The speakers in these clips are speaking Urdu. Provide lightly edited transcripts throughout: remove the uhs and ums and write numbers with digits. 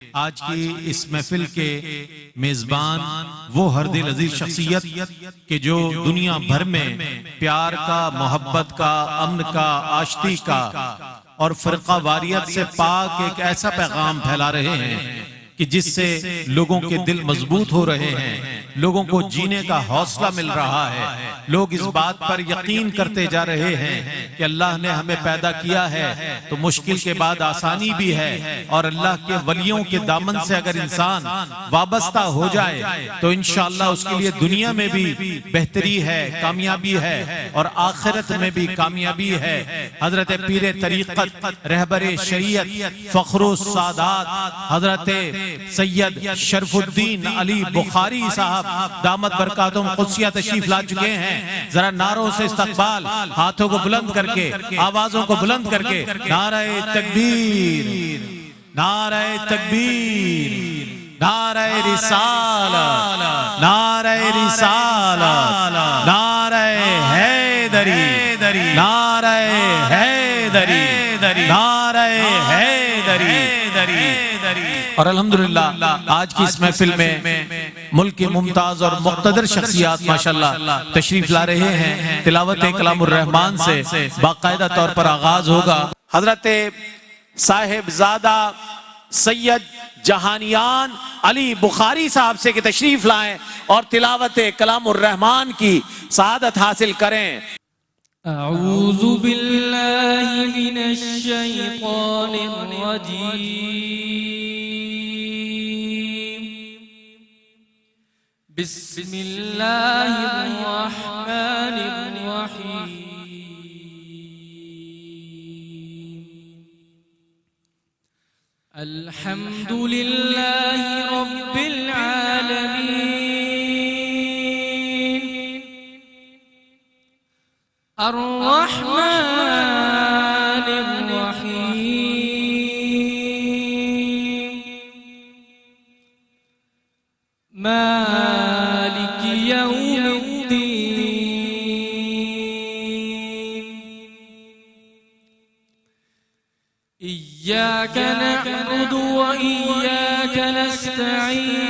آج کی اس محفل کے میزبان وہ ہر دل عزیز شخصیت کہ جو دنیا بھر میں پیار کا، محبت کا، امن کا، آشتی کا اور فرقہ واریت سے پاک ایک ایسا پیغام پھیلا رہے ہیں کہ جس سے لوگوں کے دل مضبوط ہو رہے ہیں، لوگوں کو جینے کا حوصلہ مل رہا ہے، لوگ اس بات پر یقین کرتے جا رہے ہیں کہ اللہ نے ہمیں پیدا کیا ہے تو مشکل کے بعد آسانی بھی ہے، اور اللہ کے ولیوں کے دامن سے اگر انسان وابستہ ہو جائے تو انشاءاللہ اس کے لیے دنیا میں بھی بہتری ہے، کامیابی ہے، اور آخرت میں بھی کامیابی ہے۔ حضرت پیر طریقت، رہبر شریعت، فخر السادات حضرت سید شرف الدین علی بخاری صاحب دامت برکاتہم قدسیہ تشریف لا چکے ہیں۔ ذرا نعروں سے استقبال، ہاتھوں کو بلند کر کے، آوازوں کو بلند کر کے، نعرہ تکبیر، نعرہ تکبیر، نعرہ رسالت، نعرہ رسالت، نعرہ حیدری، نعرہ حیدری، نعرہ حیدری۔ اور الحمدللہ آج کی اس محفل میں ملک کے ممتاز اور مقتدر شخصیات ماشاءاللہ تشریف لا رہے ہیں۔ تلاوت کلام الرحمن سے باقاعدہ طور پر آغاز ہوگا۔ حضرت صاحب زادہ سید جہانیان علی بخاری صاحب سے کہ تشریف لائیں اور تلاوت کلام الرحمن کی سعادت حاصل کریں۔ اعوذ باللہ من الشیطان الرجیم، بسم اللہ الرحمن الرحیم۔ الحمد للہ رب العالمین، الرحمن الرحیم، مالک یوم الدین، ایاک نعبد و ایاک نستعین،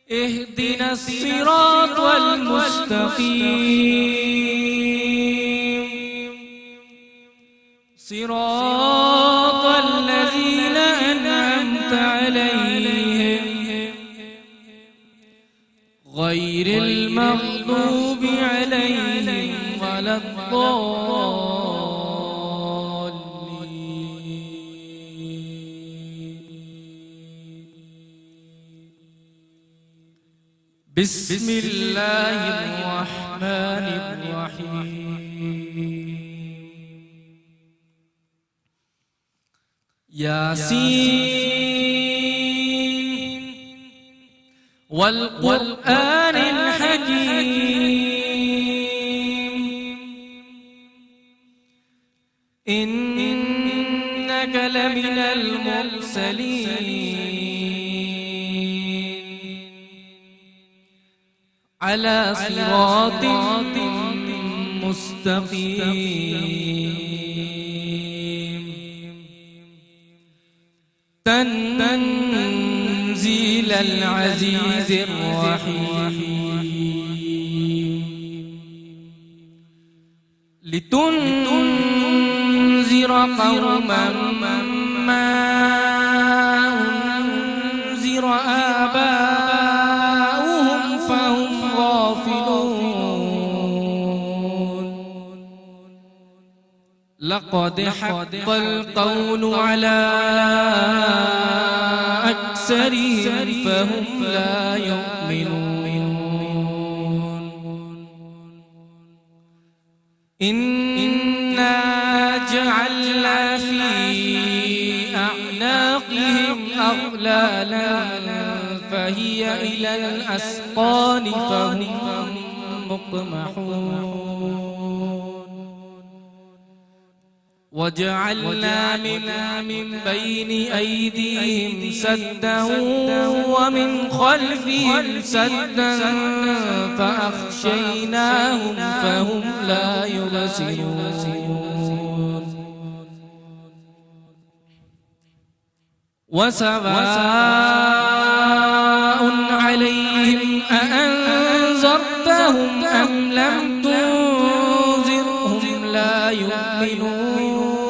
اهدنا الصراط المستقيم، صراط الذين أنعمت عليهم غير المغضوب عليهم ولا بسم اللہ الرحمن الرحیم، یاسین والقرآن الحکیم، انک لمن المرسلین على صراط مستقيم، تنزيل العزيز الرحيم، لتنذر قوما ما أنذر آباؤهم فهم غافلون، لقد حق القول على أكثرهم فهم لا يؤمنون، إنا جعلنا في أعناقهم أغلالا فهي إلى الأسقان فهم مقمحون، وجعلنا من بين أيديهم سدا ومن خلفهم سدا فأغشيناهم فهم لا يبصرون، وسواء عليهم أأنذرتهم أم لم تنذرهم لا يؤمنون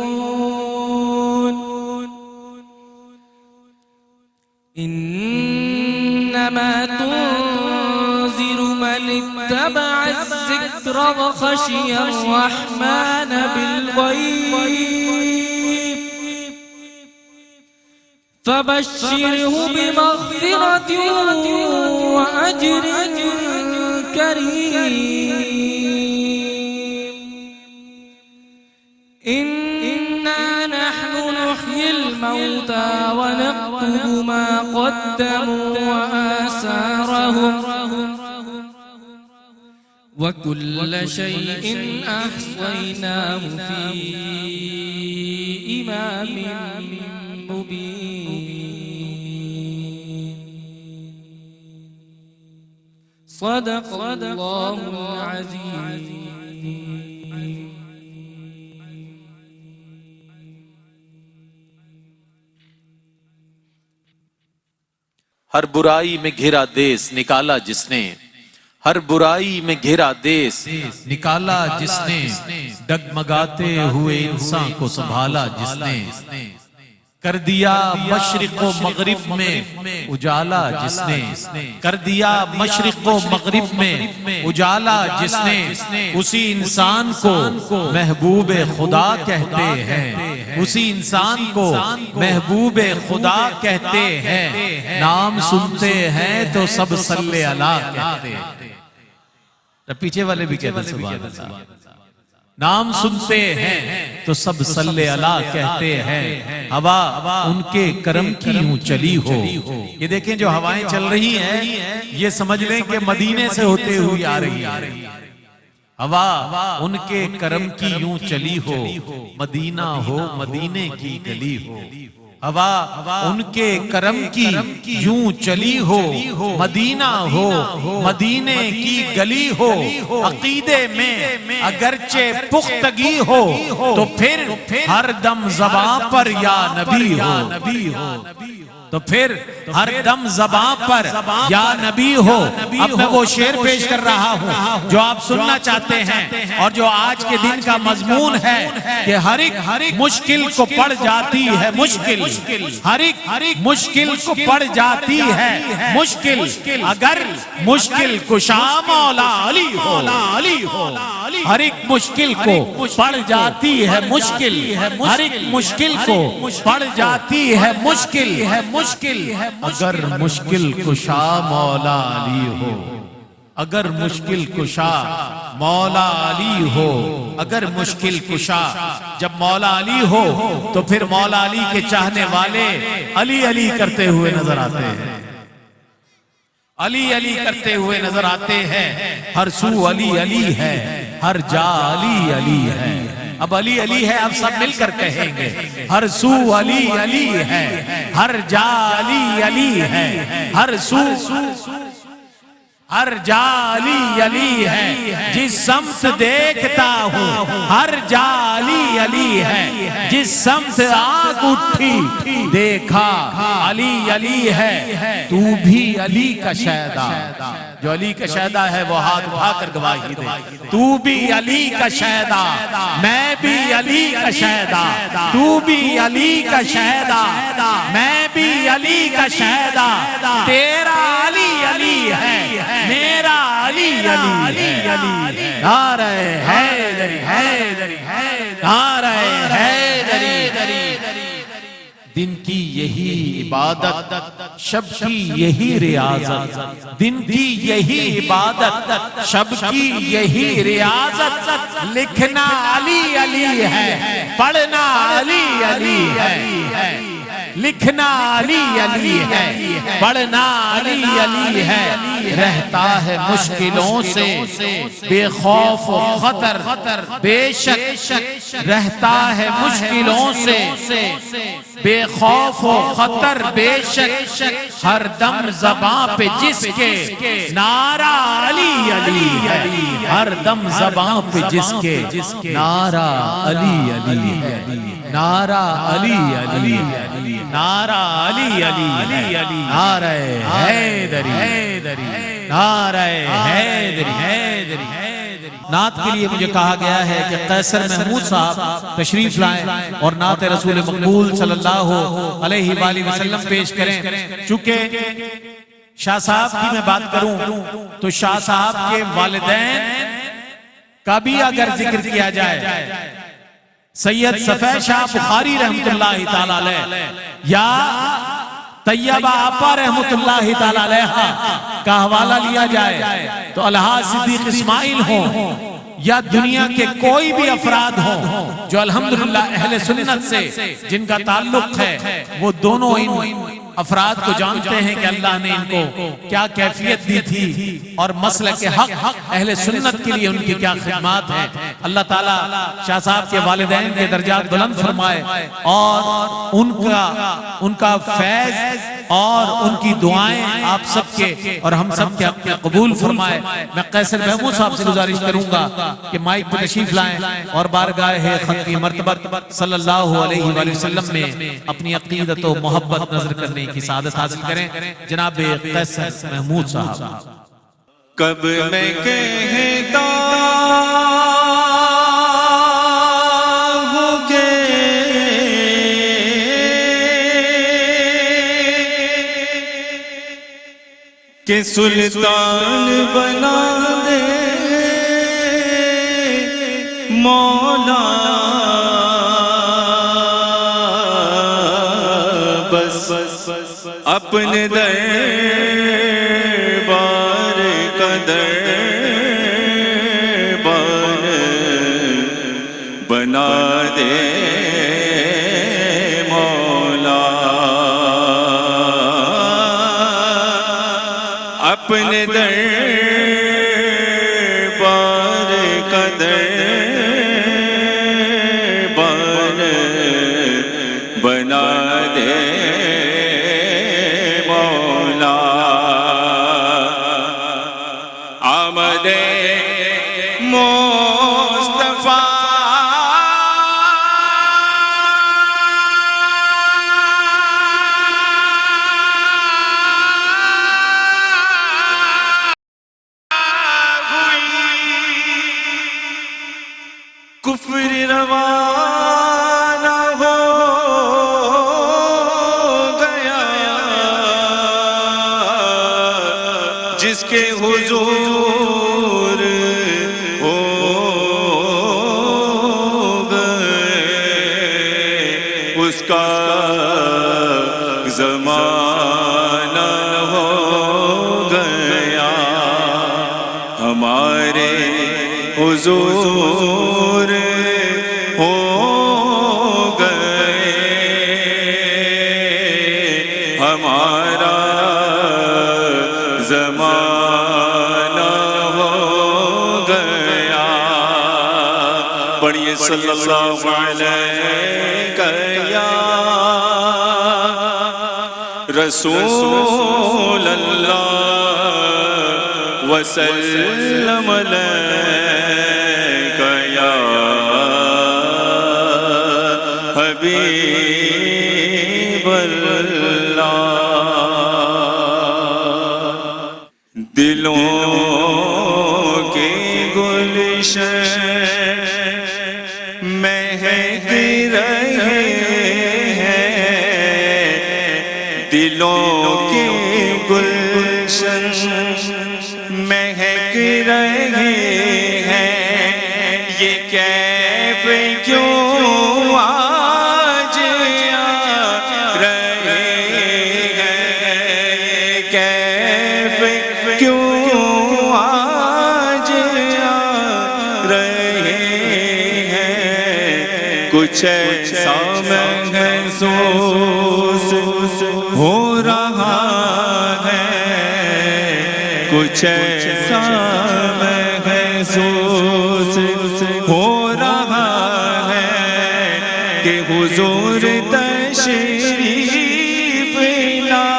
إنما تنذر من اتبع الذكر وخشي الرحمن بالغيب فبشره بمغفرة وأجر كريم إنا نحن نحيي الموتى ونكتب ما قدموا وآثارهم وكل شيء أحصيناه في إمام مبين صدق الله العظيم. ہر برائی میں گھرا دیس نکالا جس نے، ہر برائی میں گھرا دیس نکالا جس نے، ڈگمگاتے ہوئے انسان کو سنبھالا جس نے، کر دیا مشرق و مغرب میں اجالا جس نے، کر دیا مشرق و مغرب میں اجالا جس نے، اسی انسان کو محبوب خدا کہتے ہیں، اسی انسان کو محبوب خدا کہتے ہیں، نام سنتے ہیں تو سب صلی اللہ کہتے ہیں۔ پیچھے والے بھی کہتے ہیں سبحان اللہ، نام سنتے ہیں تو سب صلی اللہ کہتے ہیں، ہوا ان کے کرم کی یوں چلی ہو۔ یہ دیکھیں جو ہوائیں چل رہی ہیں یہ سمجھ لیں کہ مدینے سے ہوتے ہوئی آ رہی ہے، ہوا ان کے کرم کی یوں چلی ہو، مدینہ ہو مدینے کی گلی ہو، ہوا ان کے کرم کی یوں چلی ہو، مدینہ ہو مدینے کی گلی ہو، عقیدے میں اگرچہ پختگی ہو تو پھر ہر دم زباں پر یا نبی ہو، تو پھر ہر دم زباں پر یا نبی ہو۔ اب میں وہ شعر پیش کر رہا ہوں جو آپ سننا چاہتے ہیں اور جو آج کے دن کا مضمون ہے کہ ہر ایک مشکل کو پڑ جاتی ہے مشکل، ہر ایک مشکل کو پڑ جاتی ہے مشکل، اگر مشکل کشا مولا علی ہو، ہر ایک مشکل کو پڑ جاتی ہے مشکل، ہر ایک مشکل کو پڑ جاتی ہے مشکل، اگر مشکل کشا مولا علی ہو، اگر مشکل کشا مولا علی ہو، اگر مشکل کشا جب مولا علی ہو تو پھر مولا علی کے چاہنے والے علی علی کرتے ہوئے نظر آتے ہیں، علی علی کرتے ہوئے نظر آتے ہیں، ہر سو علی علی ہے، ہر جا علی علی ہے۔ اب علی علی ہے، اب سب مل کر کہیں گے، ہر سو علی علی ہے، ہر جا علی علی ہے، ہر سو ہر جا علی علی ہے، جس سمت دیکھتا ہوں ہر جا علی علی ہے، جس سمت آگ اٹھی دیکھا علی علی ہے، تو بھی علی کا شہدا، جو علی کا شہدا ہے وہ ہاتھ اٹھا کر گواہی دے، تو بھی علی کا شہدا، میں بھی علی کا شہدا، تو بھی علی کا شہدا، میں بھی علی کا شہدا، تیرا علی علی ہے، میرا علی علی ہے، نعرہ حیدری حیدری نعرہ حیدری۔ دن کی یہی عبادت، شب کی یہی ریاضت، دن کی یہی عبادت، شب کی یہی ریاضت، لکھنا علی علی ہے، پڑھنا علی علی ہے، لکھنا علی علی ہے، پڑھنا علی علی ہے، رہتا ہے مشکلوں سے بے خوف و خطر، بے شک رہتا ہے مشکلوں سے بے خوف و خطر، بے شک ہر دم زباں پہ جس کے نعرہ علی علی ہے، ہر دم زباں پہ جس کے نعرہ علی علی ہے۔ نعرہ علی علی نعرہ علی علی نعرہ حیدری نعرہ حیدری نعت کے لیے مجھے کہا گیا ہے کہ قیصر محمود صاحب تشریف لائیں اور نعت رسول مقبول صلی اللہ علیہ وآلہ وسلم پیش کریں۔ چونکہ شاہ صاحب کی میں بات کروں تو شاہ صاحب کے والدین کا بھی اگر ذکر کیا جائے، سید صفی شاہ بخاری رحمت اللہ تعالی علیہ یا طیبہ آپا رحمت اللہ تعالی علیہ کا حوالہ لیا جائے تو الحاج صدیق اسماعیل ہوں یا دنیا کے کوئی بھی افراد ہوں جو الحمدللہ اہل سنت سے جن کا تعلق ہے، وہ دونوں ان افراد کو جانتے ہیں کہ اللہ نے ان کو کیا کیفیت دی تھی اور مسلک حق اہل سنت کے لیے ان کی کیا خدمات ہیں۔ اللہ تعالیٰ شاہ صاحب کے والدین کے درجات بلند فرمائے اور ان کا فیض اور ان کی دعائیں آپ سب کے اور ہم سب کے اپنے قبول فرمائے۔ میں قیصر محمود صاحب سے گزارش کروں گا کہ مائک پر تشریف لائیں اور بارگاہ ختمی مرتبہ صلی اللہ علیہ وآلہ وسلم میں اپنی عقیدت و محبت نظر کرنے کی سعادت حاصل کریں۔ جناب قیصر محمود صاحب۔ کب میں کہتا ہوں کہ سلطان بنا دے مولا، بس اپنے دربار کا دربار بنا دے مولا، اپنے دربار کا دربار بنا دے مولا، آمد مصطفیٰ کفر روانہ ہو گیا، جس کے حضور ہو گئے اس کا زمانہ ہو گیا، ہمارے حضور ہو گئے، ہمارا زمانہ ہو گیا۔ پڑھیے صلی اللہ علیہ یا رسول اللہ وسلم علیک یا حبیب اللہ۔ دلوں کے گلشن مہک رہے ہیں، دلوں کے گلشن مہک رہے ہیں، یہ کیف کیوں آج آ رہے ہیں، کیف کیوں آج آ رہے ہیں، کچھ ایسا محسوس ہو رہا ہے، کچھ ایسا محسوس ہو رہا ہے کہ حضور تشریف لا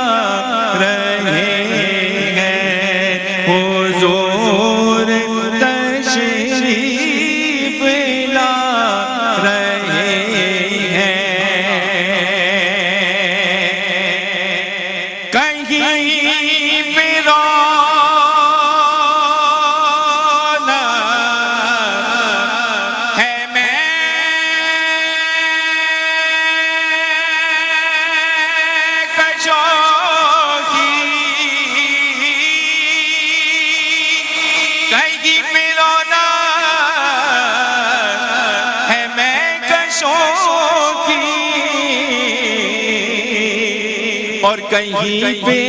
رہے ہیں، حضور تشریف لا رہے ہیں۔ اور کہیں پہ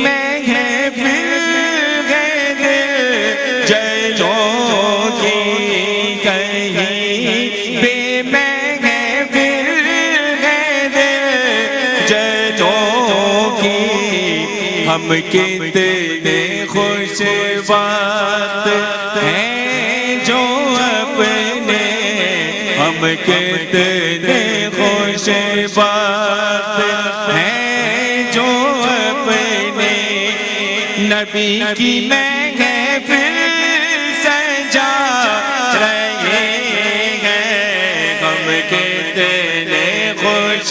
محفل ہے دل جلوں کی، کہیں پہ محفل ہے دل جلوں کی، ہم کتنے خوش بات ہیں جو اپنے، ہم کتنے خوش بات ہیں جو اپنے نبی کی محفل سجا رہے ہیں، ہم کتنے خوش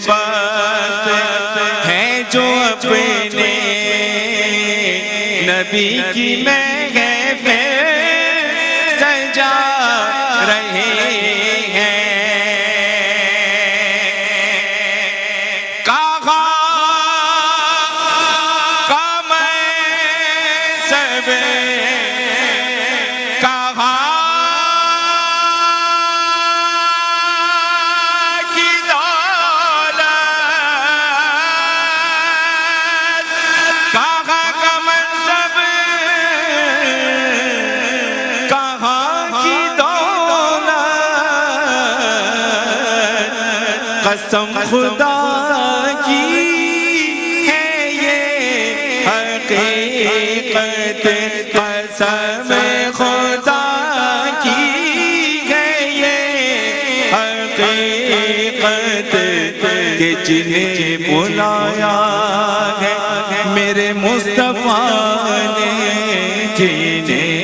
بات ہیں جو اپنے نبی کی محفل سجا رہے ہیں۔ کہا میں سب کہا کی دولت، کہا کا منصب، کہا کی دولت، قسم خدا کی ہے یہ حقیقت، قسم خدا کی ہے یہ حقیقت، کہ جنہیں بلایا ہے میرے مصطفیٰ نے، جنہیں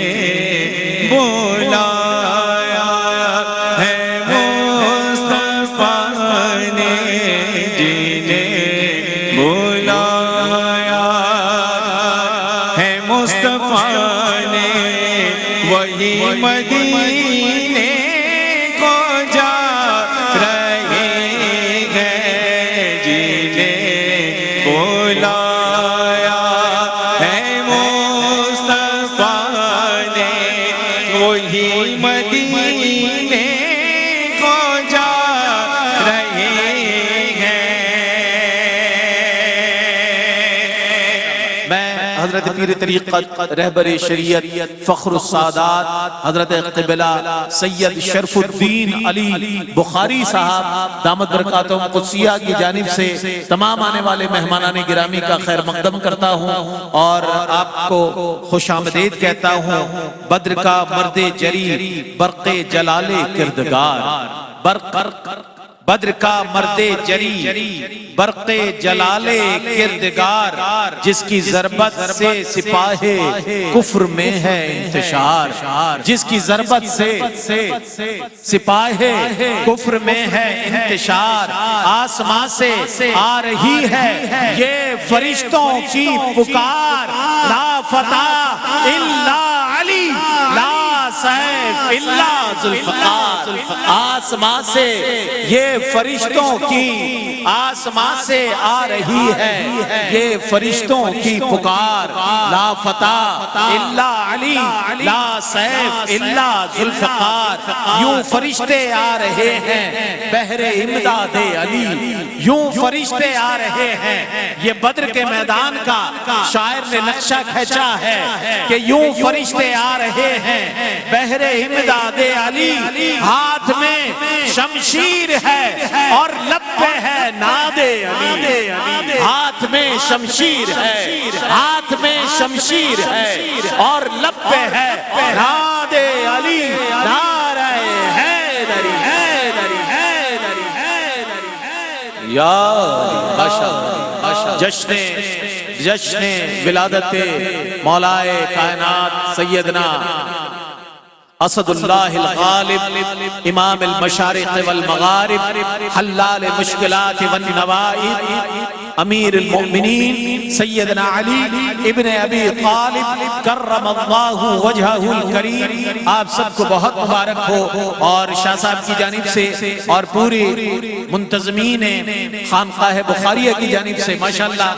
بلایا ہے مصطفیٰ نے، جنہیں بلایا ہے مصطفیٰ نے، وہی مدینے کو جا رہے ہیں، جنہیں بلایا ہے مصطفیٰ نے، وہی مدینے کو جا رہے ہیں۔ میں حضرت پیر طریقت رہبر شریعت فخر السادات حضرت قبلہ سید شرف الدین علی بخاری صاحب دامت برکاتہم قدسیہ کی جانب سے تمام آنے والے مہمانان گرامی کا خیر مقدم کرتا ہوں اور آپ کو خوش آمدید کہتا ہوں۔ بدر کا مرد جری برق جلال کردگار، بدر کا مرد جری برق جلال کردگار، جس کی ضربت سے سپاہ کفر میں ہے انتشار، جس کی ضربت سے سپاہ کفر میں ہے انتشار، آسمان سے آ رہی ہے یہ فرشتوں کی پکار، لا فتح الا علی، لا سیف الا ذوالفقار، آسمان سے یہ فرشتوں کی، آسمان سے آ رہی ہے یہ فرشتوں کی پکار، لا فتح الا علی، لا سیف الا ذوالفقار، یوں فرشتے آ رہے ہیں بحر امداد علی، یوں فرشتے آ رہے ہیں۔ یہ بدر کے میدان کا شاعر نے نقشہ کھینچا ہے کہ یوں فرشتے آ رہے ہیں بحر امداد علی، ہاتھ میں شمشیر ہے اور لب پہ ہے ناد علی، ہاتھ میں شمشیر ہے، ہاتھ میں شمشیر ہے اور لب پہ ہے ناد علی، نعرہ حیدری حیدری حیدری حیدری یا جشن ولادت مولائے کائنات سیدنا اسد اللہ الغالب امام المشارق والمغارب حلال مشکلات والنوائب امیر المؤمنین سیدنا علی ابن ابی طالب کرم اللہ وجہہ الکریم، آپ سب کو بہت مبارک ہو، اور شاہ صاحب کی جانب سے اور پوری منتظمین خانقاہ بخاریہ کی جانب سے ماشاءاللہ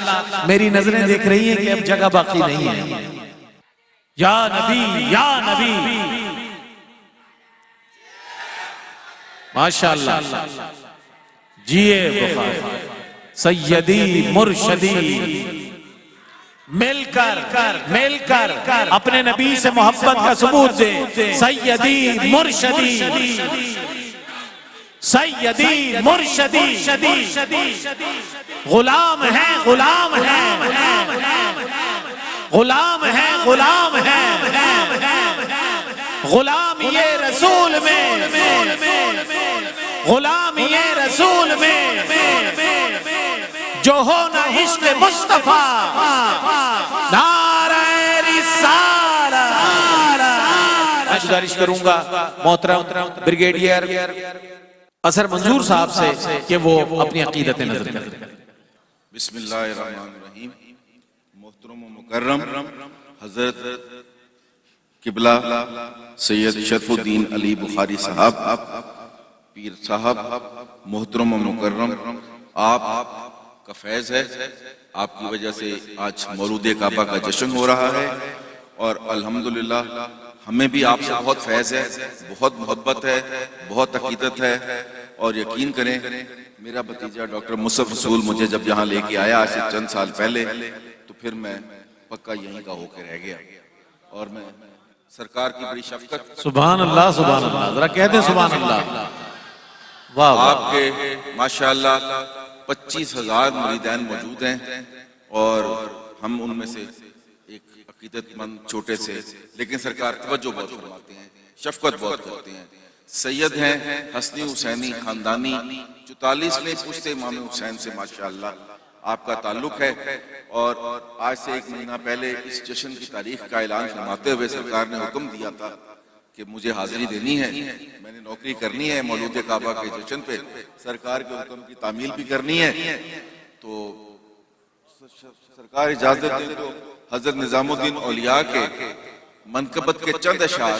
میری نظریں دیکھ رہی ہیں کہ اب جگہ باقی نہیں ہے۔ یا نبی یا نبی ماشاءاللہ، جیے بخاری سیدی مرشدی، مل کر اپنے نبی سے محبت کا ثبوت دے. سیدی مرشدی، سیدی مرشدی، غلام ہے غلام ہے غلام ہے غلام ہے، غلام یہ رسول میں، غلام یہ رسول میں، جو ہونا عشق مصطفیٰ. نعرہ رسالہ. میں گزارش کروں گا محترم بریگیڈیئر اظہر منظور صاحب سے کہ وہ اپنی عقیدت نظر کریں. بسم اللہ الرحمن الرحیم. محترم و مکرم حضرت قبلہ سید شرف الدین علی بخاری صاحب، پیر صاحب، محترم و مکرم، آپ کا فیض ہے. آپ کی وجہ سے آج مولود کعبہ کا جشن ہو رہا ہے، اور الحمدللہ ہمیں بھی آپ سے بہت فیض ہے، بہت محبت ہے، بہت عقیدت ہے. اور یقین کریں، میرا بھتیجا ڈاکٹر مصطفی رسول مجھے جب یہاں لے کے آیا آج سے چند سال پہلے، تو پھر میں پکا یہیں کا ہو کے رہ گیا. اور میں سرکار کی بڑی شفقت. سبحان اللہ سبحان اللہ، ذرا کہہ دیں سبحان اللہ. واہ آپ کے ماشاءاللہ 25,000 مریدین موجود ہیں، اور ہم ان میں سے ایک عقیدت مند چھوٹے سے، لیکن سرکار توجہ بہت فرماتے ہیں، شفقت بہت کرتے ہیں. سید ہیں حسنی حسینی خاندانی، 44ویں پشت امام حسین سے ماشاءاللہ آپ کا تعلق ہے. اور آج سے 1 مہینہ پہلے اس جشن کی تاریخ کا اعلان فرماتے ہوئے سرکار نے حکم دیا تھا کہ مجھے حاضری دینی ہے، میں نے نوکری کرنی ہے مولود کعبہ کے جشن پہ، سرکار کے حکم کی تعمیل بھی کرنی ہے. تو سرکار اجازت دیں تو حضرت نظام الدین اولیاء کے منقبت کے چند اشعار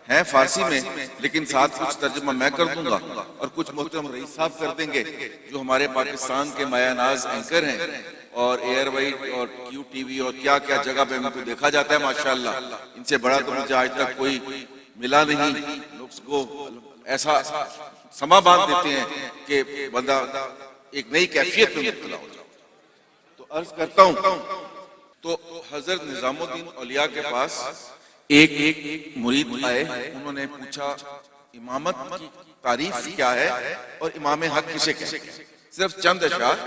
ہیں فارسی میں، لیکن ساتھ کچھ ترجمہ میں کر دوں گا، اور کچھ محترم رئیس صاحب کر دیں گے جو ہمارے پاکستان کے مایہ ناز اینکر ہیں، اور ایئر وائٹ اور کیو ٹی وی اور کیا کیا جگہ پہ ان کو دیکھا جاتا ہے ماشاءاللہ. ان سے بڑا تو مجھے آج تک کوئی ملا نہیں. لوگ اس کو ایسا سما باندھ دیتے ہیں کہ بندہ ایک نئی کیفیت میں مبتلا ہو جائے. تو عرض کرتا ہوں، تو حضرت نظام الدین اولیاء کے پاس ایک مرید آئے، انہوں نے پوچھا امامت کی تعریف کیا ہے اور امام حق کسے کہتے ہیں، صرف چند اشعار.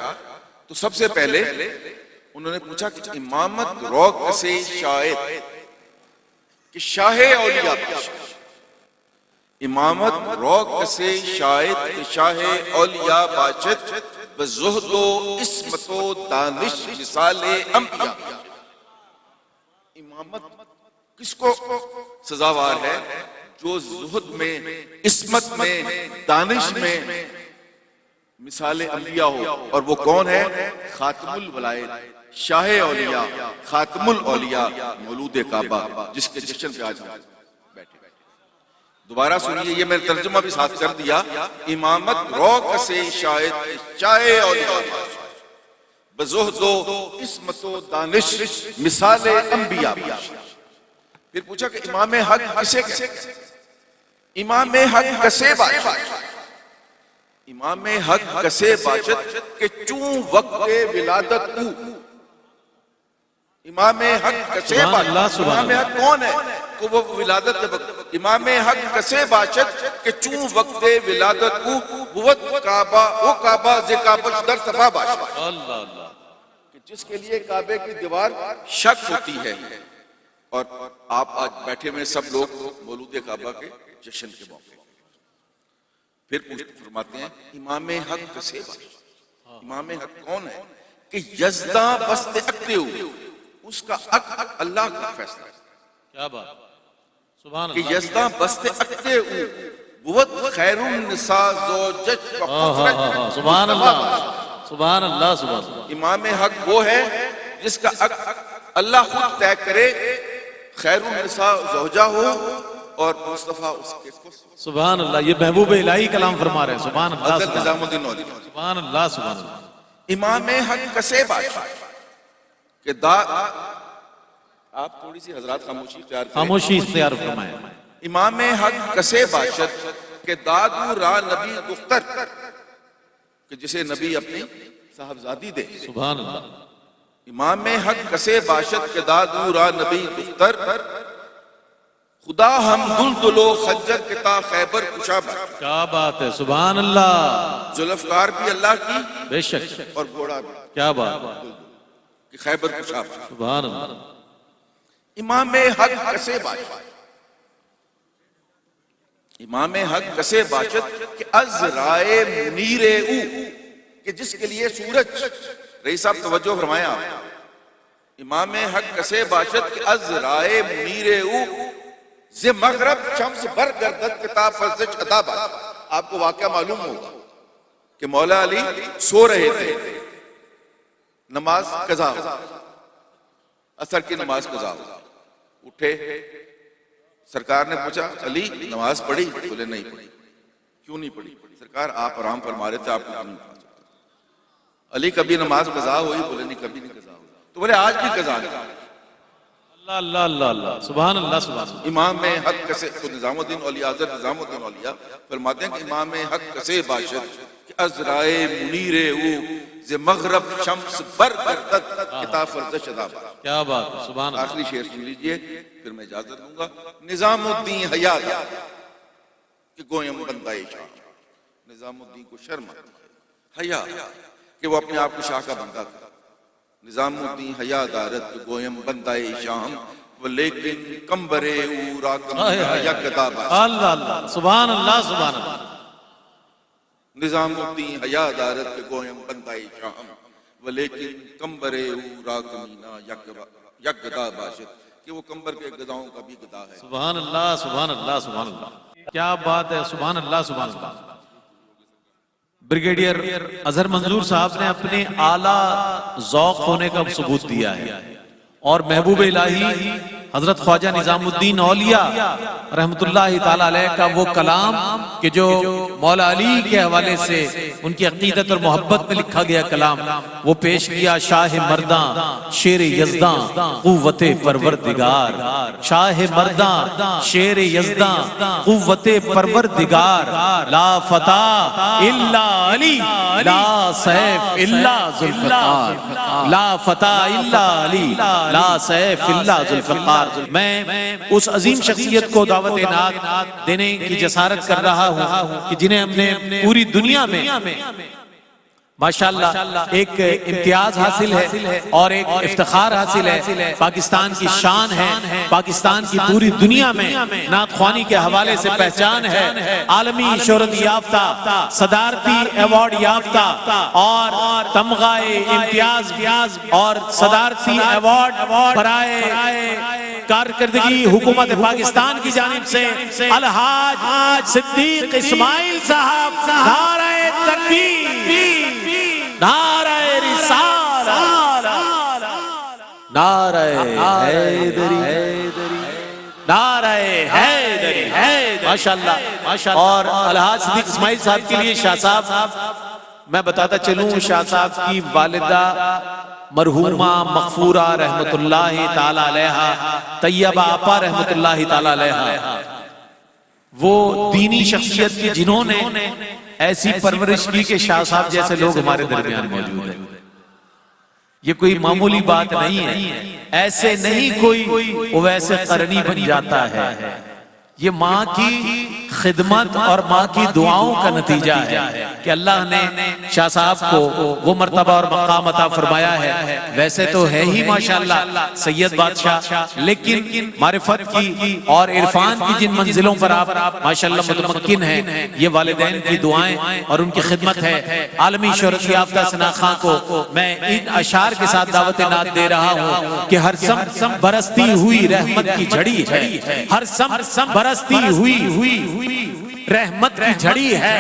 تو سب سے پہلے انہوں نے پوچھا کہ امامت روق سے شاید کہ شاہ اولیاء باشد، امامت روق سے شاید کہ شاہ اولیاء باشد، بزہد و عصمت و دانش مثال انبیاء. امامت کس کو سزاوار ہے؟ جو زہد میں، عصمت میں، دانش میں مثال انبیاء ہو. اور وہ کون ہے؟ خاتم الولائد، شاہ اولیاء، خاتم الاولیاء، مولود کعبہ، جس کے جشن پہ آج ہم بیٹھے. دوبارہ سنیے، یہ میں نے ترجمہ بھی ساتھ کر دیا. امامت روق سے شاید شاہ اولیاء، بزہد و عصمت و دانش مثال انبیاء. پھر پوچھا کہ امام حق کسے کہتے ہیں؟ امام حق کسے باشد، امام حق کسے باشد کہ چون وقت ولادت او. امام حق کسے باشد، امام حق کون ہے کہ وہ ولادت وقت. امام حق کسے باشد کہ چون وقت ولادت او، بود کعبہ او کعبہ ز کعبہ در صفا باشد. کہ جس کے لیے کعبے کی دیوار شک ہوتی ہے. اور آپ آج بیٹھے ہوئے سب لوگ مولود کعبہ کے جشن کے موقع. پھر فرماتے ہیں امام حق کسے باشد، امام حق کون ہے کہ یزداں بست اکتے ہو، اس کا حق اللہ کا فیصلہ ہے. کیا بات، سبحان کہ اللہ. یزداں بست اکتے ہو، بود خیر النساء زوجت و قفرت. سبحان اللہ سبحان اللہ سبحان اللہ. امام حق وہ ہے جس کا حق اللہ خود طے کرے، خیر النساء زوجہ ہو اور مصطفیٰ اس کے خود. سبحان اللہ، یہ محبوب الہی کلام فرما رہے ہیں. سبحان اللہ حضرت نظام الدین اولیاء. سبحان اللہ سبحان اللہ. امام حق کسے باشد کہ آپ تھوڑی سی حضرات خاموشی اختیار کریں. خاموشی اختیار فرمائیں. امام حق کسے باشد کہ دادو را نبی دختر، کہ جسے نبی اپنی صاحبزادی دے. سبحان اللہ. امام حق کسے باشد کے دادورا نبی دختر خدا ہم دلدل و خنجر کے تا خیبر کشا باشد. کیا بات ہے. سبحان اللہ. ذوالفقار بھی اللہ کی بے شک. اور گھوڑا بھی کیا بات. کہ خیبر کشا باشد. سبحان اللہ. امام حق کسے باشد. امام حق کسے باشد کہ از رائے منیر او کہ جس کے لیے سورج. رئیس صاحب توجہ فرمائیں آپ. امام حق کسے باشد کہ از رائے منیر او ز مغرب شمس بر گردد کتاب فرزش ادا باشد. آپ کو واقعہ معلوم ہوگا کہ مولا علی سو رہے تھے, نماز قضا ہو, عصر کی نماز قضا ہو. اٹھے, سرکار نے پوچھا علی نماز پڑھی؟ بولے نہیں پڑھی. کیوں نہیں پڑھی؟ سرکار آپ آرام فرما رہے تھے, آپ کو نہیں پڑھا. علی کبھی نماز قضا ہوئی؟ بولے نہیں کبھی نہیں قضا ہوئی. تو بولے آج بھی قضا ہے. اللہ اللہ اللہ. سبحان اللہ. سبحان اللہ. امام حق کسے, خود نظام الدین اولیاء حضرت نظام الدین اولیاء فرماتے ہیں کہ امام حق کسے باشد کہ از رائے منیر او ز مغرب شمس بر گردد کتاب فرزش ادا باشد. کیا بات ہے. سبحان اللہ. آخری شعر سن لیجئے پھر میں اجازت دوں گا. نظام الدین حیا کہ گویم بندہ شاہ. نظام الدین کو شرم حیا کہ وہ اپنے آپ کو شاہ کا بندہ تھا. نظام الدین حیا دارت کہ گویم بندہ شام ولیکن کمبرے او راکم یکدا باشد. اللہ اللہ. سبحان اللہ. سبحان اللہ. نظام الدین حیا دارت کہ گویم بندہ شام ولیکن کمبرے او راکمینا یکدا باشد کہ وہ کمبر کے گداؤں کا بھی گدا ہے. سبحان اللہ. سبحان اللہ. سبحان اللہ. کیا بات ہے. سبحان اللہ. سبحان اللہ. بریگیڈیئر اظہر منظور صاحب نے اپنے اعلیٰ ذوق ہونے کا ثبوت دیا ہے, اور محبوب الہی حضرت خواجہ نظام الدین اولیاء رحمت اللہ تعالیٰ علیہ کا وہ کلام کہ جو مولا علی کے حوالے سے ان کی عقیدت اور محبت میں لکھا گیا کلام, وہ پیش کیا. شاہ مرداں شیر یزداں قوت پروردگار. شاہ مرداں شیر یزداں قوت پروردگار. لا فتح الا علی لا سیف الا ذوالفقار. لا فتح الا علی لا سیف الا ذوالفقار. میں اس عظیم شخصیت کو دعوت نعت دینے کی جسارت کر رہا ہوں کہ جنہیں ہم نے پوری دنیا میں ماشاءاللہ ایک امتیاز حاصل ہے اور ایک افتخار حاصل ہے. پاکستان کی شان ہے, پاکستان کی پوری دنیا میں نعت خوانی کے حوالے سے پہچان ہے. عالمی شہرت یافتہ, صدارتی ایوارڈ یافتہ اور تمغہ امتیاز اور صدارتی ایوارڈ برائے کارکردگی حکومت پاکستان کی جانب سے الحاج صدیق اسماعیل صاحب نعرہ تکبیر, نعرہ رسالت, نعرہ حیدری, نعرہ حیدری. ماشاءاللہ. اور الحاج صدیق اسماعیل صاحب کے لیے شاہ صاحب, میں بتاتا چلوں, شاہ صاحب کی والدہ مرحومہ مغفورہ رحمت اللہ تعالی علیہا, طیبہ آپا رحمت اللہ تعالی علیہا, وہ دینی شخصیت کی جنہوں نے ایسی پرورش کی کہ شاہ صاحب جیسے لوگ ہمارے درمیان موجود ہیں. یہ کوئی معمولی بات نہیں ہے. ایسے نہیں کوئی ویسے قرنی بن جاتا ہے. یہ ماں کی خدمت اور ماں کی دعاؤں کا نتیجہ ہے کہ اللہ نے شاہ صاحب کو وہ مرتبہ اور مقام عطا فرمایا ہے. ویسے تو ہے ہی ماشاءاللہ سید بادشاہ, لیکن معرفت کی اور عرفان کی جن منزلوں پر آپ ماشاءاللہ متمکن ہیں, یہ والدین کی دعائیں اور ان کی خدمت ہے. عالمی شہرت یافتہ ثنا خان کو میں ان اشعار کے ساتھ دعوت نعت دے رہا ہوں کہ ہر سم برستی ہوئی رحمت کی جھڑی ہے, ہر سم برستی ہوئی رحمت کی جھڑی ہے,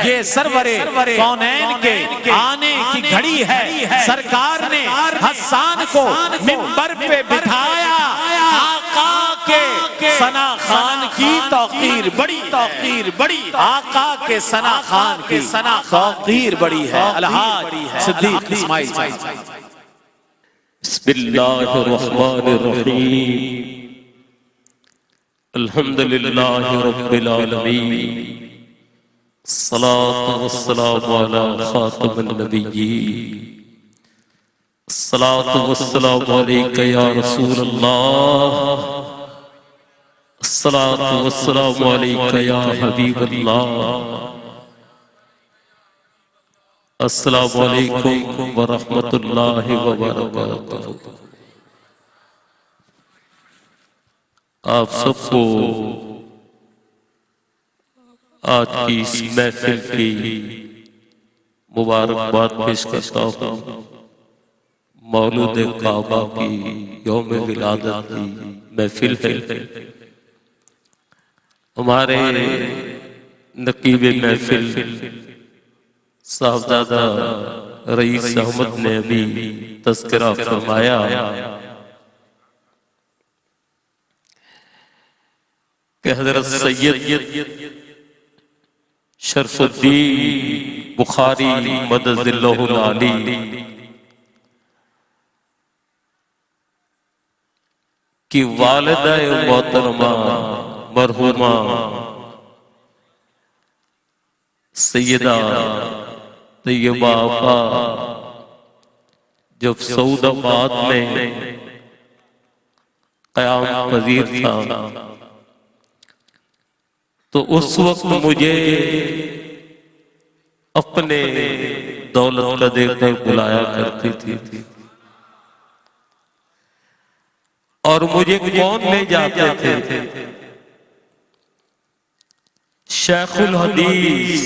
یہ سرور کونین کے آنے کی گھڑی ہے. سرکار نے حسان کو منبر پہ بٹھایا, آقا کے ثنا خان کی توقیر بڑی, آقا کے ثنا خان کی توقیر بڑی ہے. الحاج صدیق اسماعیل صاحب. بسم اللہ الرحمن الرحیم. الحمدللہ رب العالمین, الصلاة والسلام على خاتم النبيين الصلاة والسلام عليك يا رسول الله الصلاة والسلام عليك يا حبيب الله السلام علیکم ورحمۃ اللہ وبرکاتہ۔ آپ سب کو آج کی اس محفل کی مبارکباد پیش کرتا ہوں۔ مولود کعبہ کی یوم ولادت کی محفل ہے۔ ہمارے نقیب محفل صاحبزادہ رئیس احمد نے ابھی تذکرہ فرمایا کہ حضرت سید شرف الدین بخاری مدد اللہ العالی کی والدہ محترمہ مرحومہ سیدہ طیبہ آپا جب سعود آباد میں قیام پذیر تھا تو اس وقت مجھے اپنے دولت لدے پر بلایا کرتی تھی اور مجھے کون لے جاتے تھے؟ شیخ الحدیث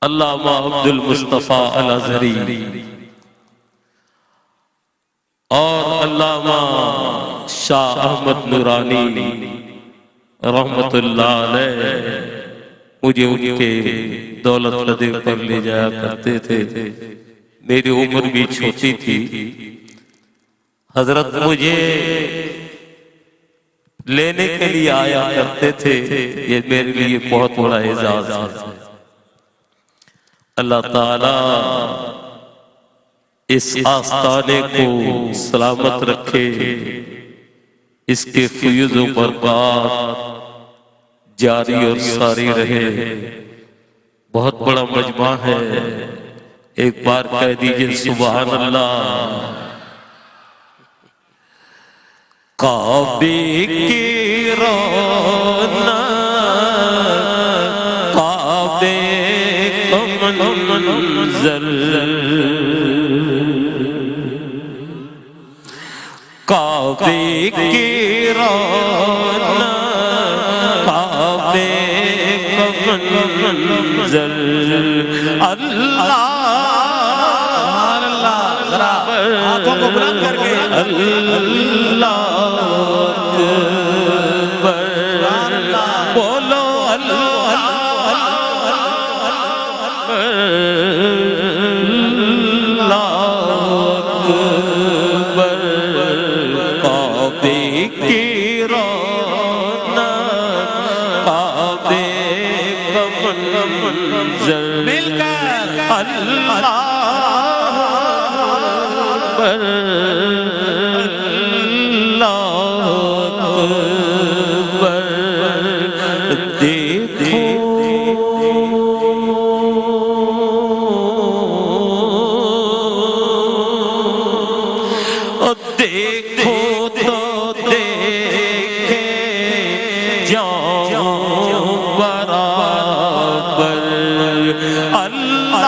علامہ عبد المصطفیٰ الازہری اور علامہ شاہ احمد نورانی رحمت اللہ علیہ مجھے ان کے دولت لدے پر لے جایا کرتے تھے۔ میری عمر بھی چھوٹی تھی، حضرت مجھے لینے کے لیے آیا کرتے تھے، یہ میرے لیے بہت بڑا اعزاز ہے۔ اللہ تعالیٰ اس آستانے کو سلامت رکھے، اس کے فیض و برکات جاری اور ساری رہے۔ بہت بڑا مجمع ہے، ایک بار کہہ دیجئے سبحان اللہ۔ کعبے کی رونق کعبے کا منظر کعبے کی رونق کعبے کا منظر اللہ ہاتھوں کو بلند کر کے اللہ بولو اللہ کعبے کی رونق کعبے کا منظر مل کر اللہ دیکھو تو دیکھے جاؤں برابر اللہ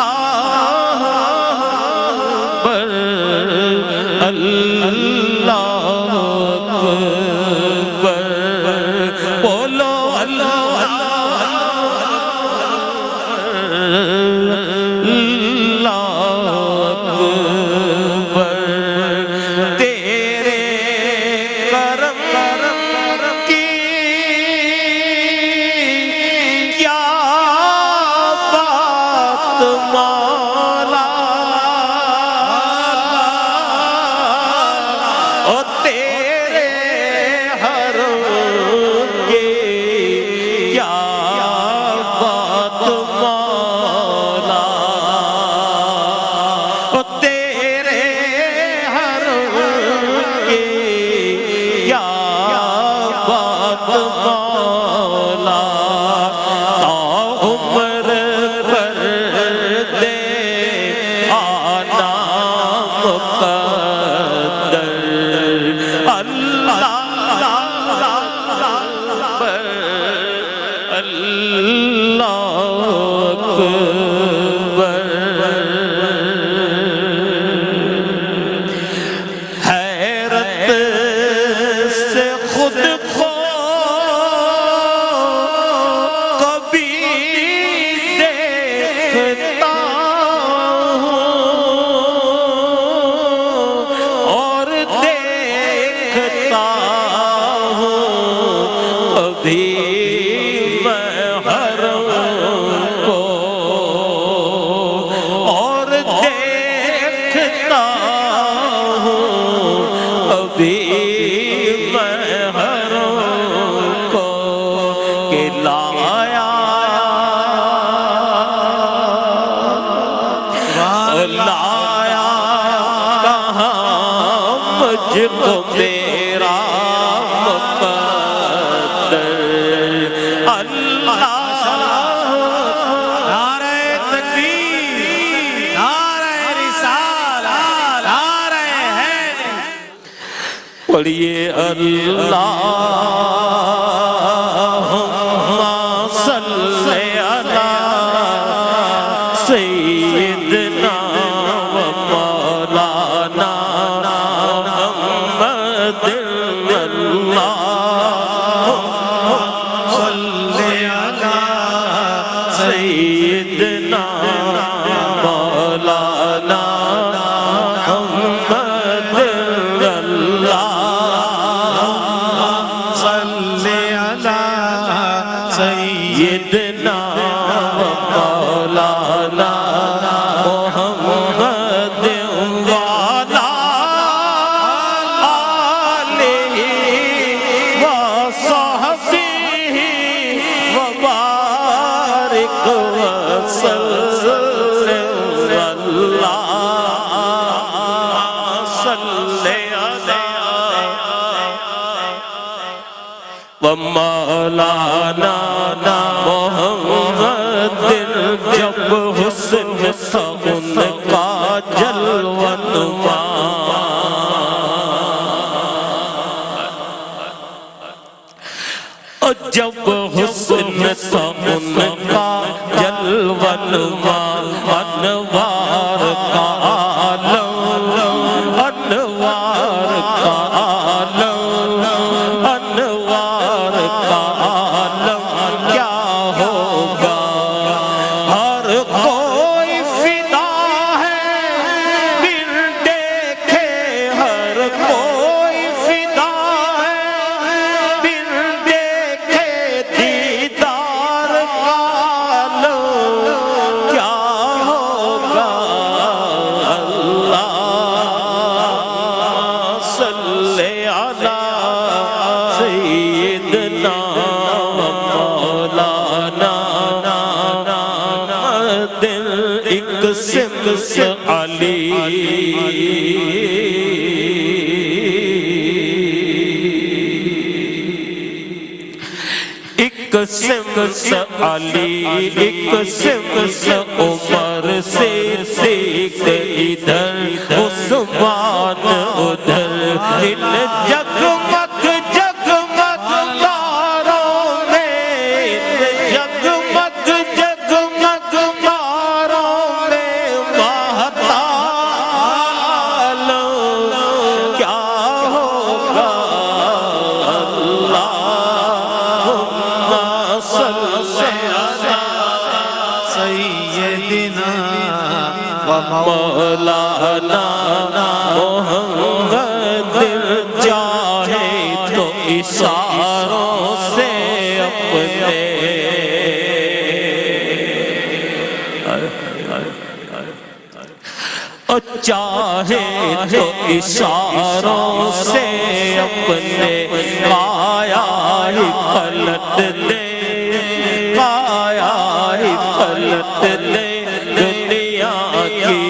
اکبر اللہ اکبر بولو اللہ بتلایا کہاں مجھ کو میرا مقدر اللہ نعرہ تکبیر، نعرہ رسالت، نعرہ حیدر۔ پڑھیے اللہم صلی علی سیدنا و مولانا محمد اللہم صلی علی سیدنا مولانا محمد صلی علی سیدنا و مولانا محمد وعلا آلہ و صحبہ وبارک وسلم اللہ صلی علی ومولانا محمد جب حسن تھا ان کا جلوہ نما جب حسن تھا ان کا جلوہ نما انوار کا عالم انوار کا عالم انوار کا عالم کیا ہوگا ہر کوئی فدا ہے بن دیکھے ہر کوئی فدا ہے بن دیکھے دیدار کا عالم کیا ہوگا اللہ صلی علی سیدنا مولانا دل ایک سمس علی ایک سمس علی ایک سمس عمر سے سیکھ ادھر عثمان ادھر ان جگمگ جگمگ تاروں میں جگمگ جگمگ تاروں میں مہتال کیا ہوگا اللہم صلی علی سیدنا و مولانا محمد چاہے تو اشاروں سے اپنے چاہے تو اشاروں سے اپنے کایا ہی پلٹ دے کایا ہی پلٹ دے دنیا کی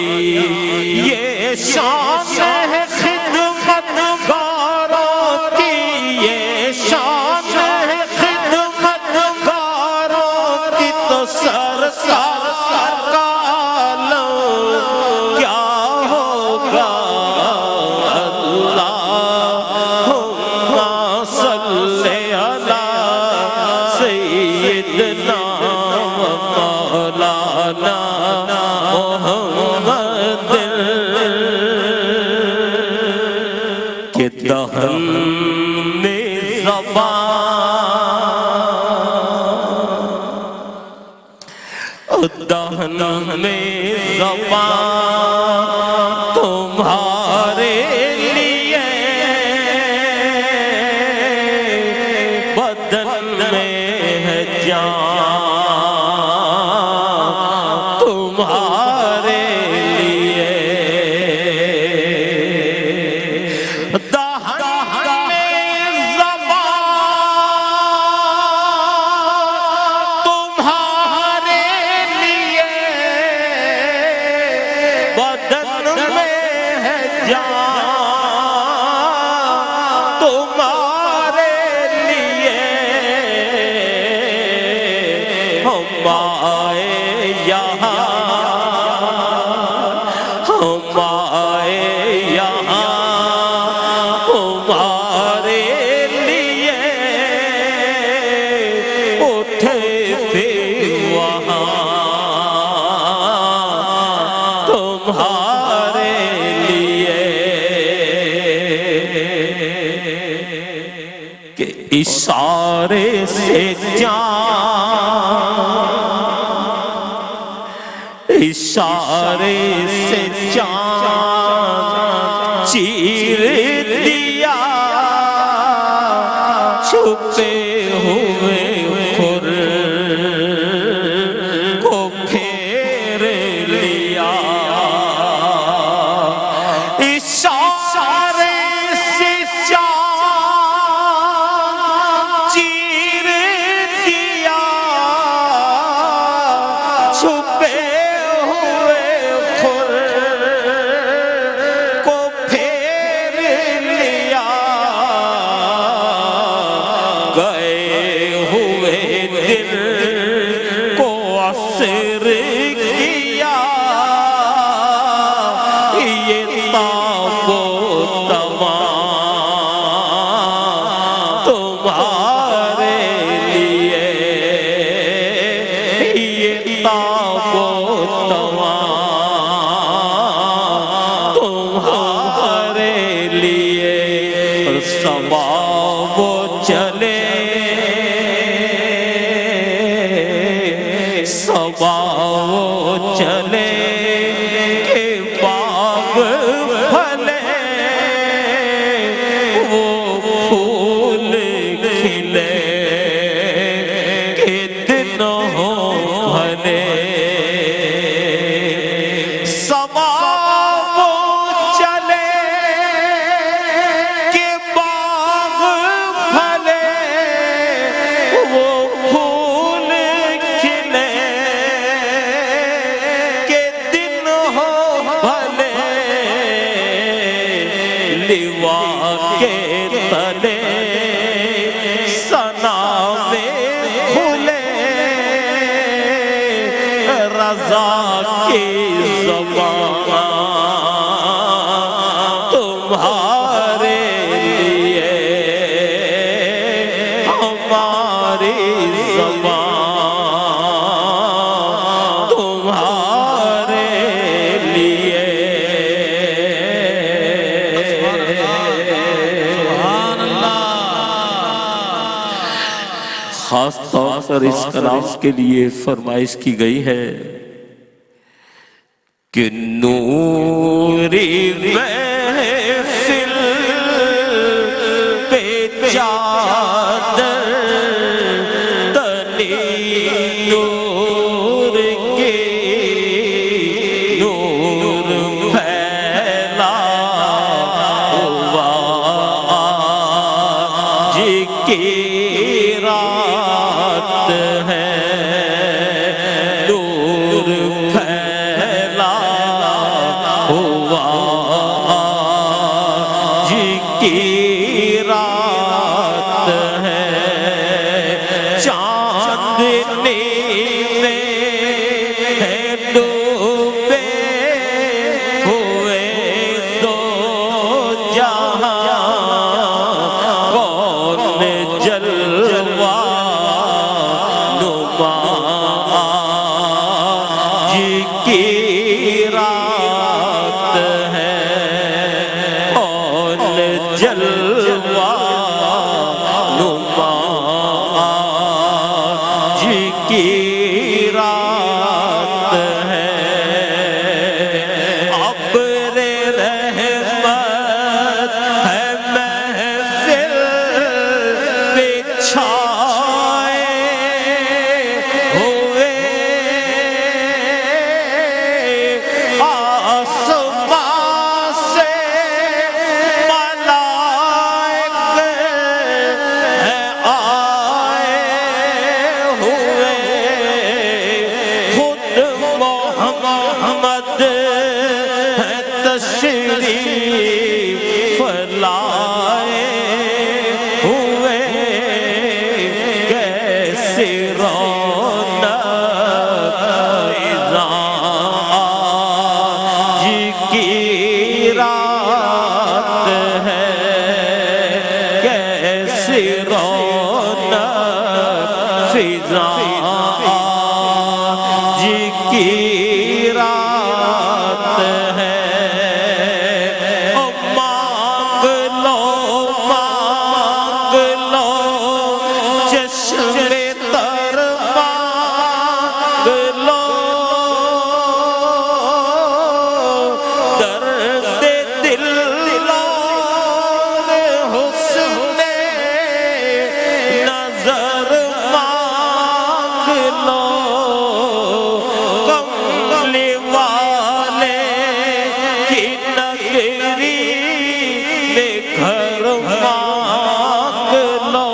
یہ شان ہے خدمت گاروں کی یہ شان ہے خدمت گاروں کی تو سرکار کا عالم کیا ہوگا اللہم صلی علی سیدنا مولانا محمد کے دہن میں زبان دہن میں زبان تمہارے لیے بدن میں ہے جان تمہارے لیے دہن میں زبان تمہارے لیے میں ہے جان تمہارے لیے ہم آئے یہاں ہم آئے یہاں تمہارے لیے اٹھے تھے وہاں تمہارے لیے کہ اشارے سے چاند اشارے سے چاند چیر دیا چھپے ہوئے خور کو پھیر لیا اشارے سے چاند چیر دیا چھپے ہوئے خور کو پھیر لیا گئے ہوئے دل کو عصر کیا یہ تاب و تمام تمہارے لیے یہ تاب و تمام تمہارے لیے اور سوا وہ چلے سوا وہ چلے کہ باغ پھلے وہ پھول کھلے کہ دن ہو بھلے سوا وہ چلے کہ باغ پھلے وہ پھول کھلے کہ دن ہو بھلے لیوا کے تلے ثنا میں کھلے رضا کی زبان تمہارے لیے ہماری زبان تمہارے لیے سبحان اللہ خاص طور پر اس کلام کے لیے فرمائش کی گئی ہے کہ نوری محفل پہ چادر تنی نور کی نور پھیلا ہوا آج کی رات ہے نور پھیلا ہوا آج کی رات ہے چاندنی میں ہے ڈوبے ہوئے دو جہاں کون جلوہ نما آج کی رات ہے کون جلوہ نما آج کی رات ہے ابر رحمت ہے محفل بچھائے ہوئے آسمان سے ملائک ہیں آئے ہوئے خود محمد ہے تشریف لائے ہوئے کیسی رونق آج کی رات ہے کیسی رونق فضا آج کی رات ہے مانگ لو چشم تر مانگ لو درد دل حسن نظر مانگ لو کملی والے کی نگری میں گھر مانگ لو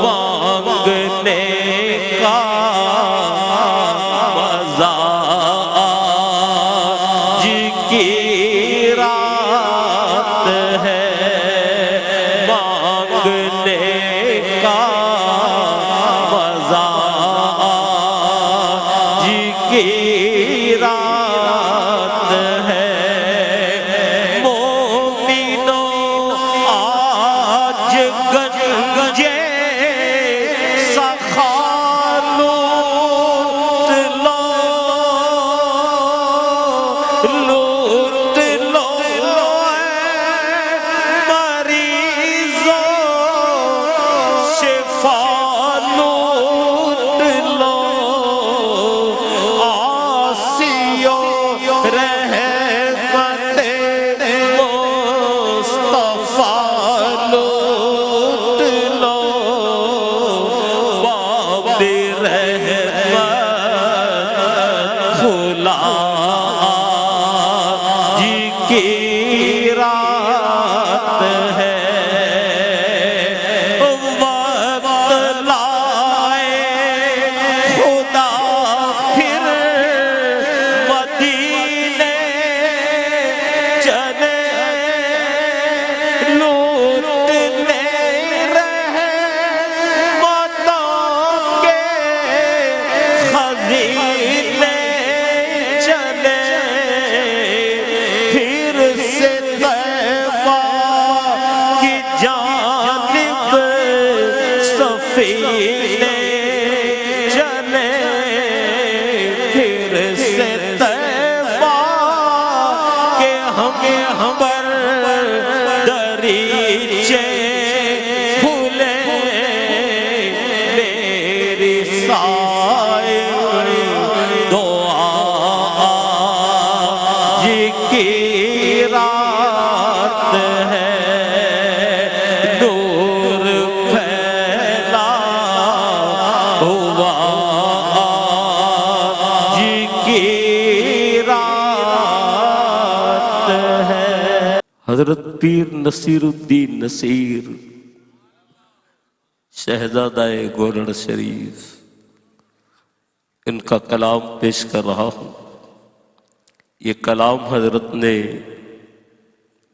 مانگنے کا مزہ آج کی رات ہے مانگنے کا مزہ آج کی رات ہے مومنوں آج گنجے سخا لوٹ لو مریضوں شفا لوٹ لو آسیوں رحمت مصطفیٰ لوٹ لو باب رحمت کھلا آج کی رات ہے وقت لائے خدا پھر مدینے چلے لوٹنے رحمتوں کے خزینے چلے پھر سے طیبہ کی جانب سفینے چلے پھر سے طیبہ کے ہم پر دریچے کھلے میری سائر دعا آج کی رات ہے نور پھیلا ہوا آج کی رات ہے حضرت پیر نصیر الدین نصیر شہزادہ گولڑ شریف ان کا کلام پیش کر رہا ہوں یہ کلام حضرت نے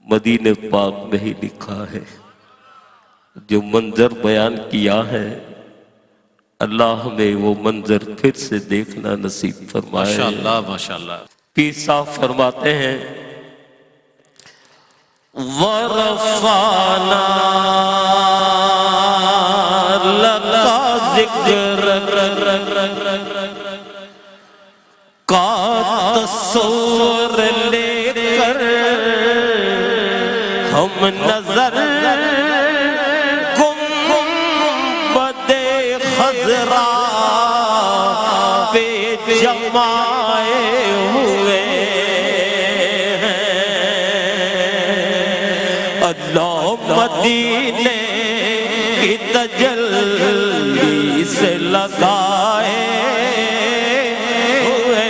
مدینہ پاک میں ہی لکھا ہے جو منظر بیان کیا ہے اللہ ہمیں وہ منظر پھر سے دیکھنا نصیب فرمائے ماشاءاللہ ماشاءاللہ پیر صاحب فرماتے ہیں وَرَفَعْنَا لَكَ ذِكْرَكَ کا تصور لے کر ہم نظر گنبد خضرا پہ جمائے ہوئے اللہ مدینے کی تجلی سے لگائے ہوئے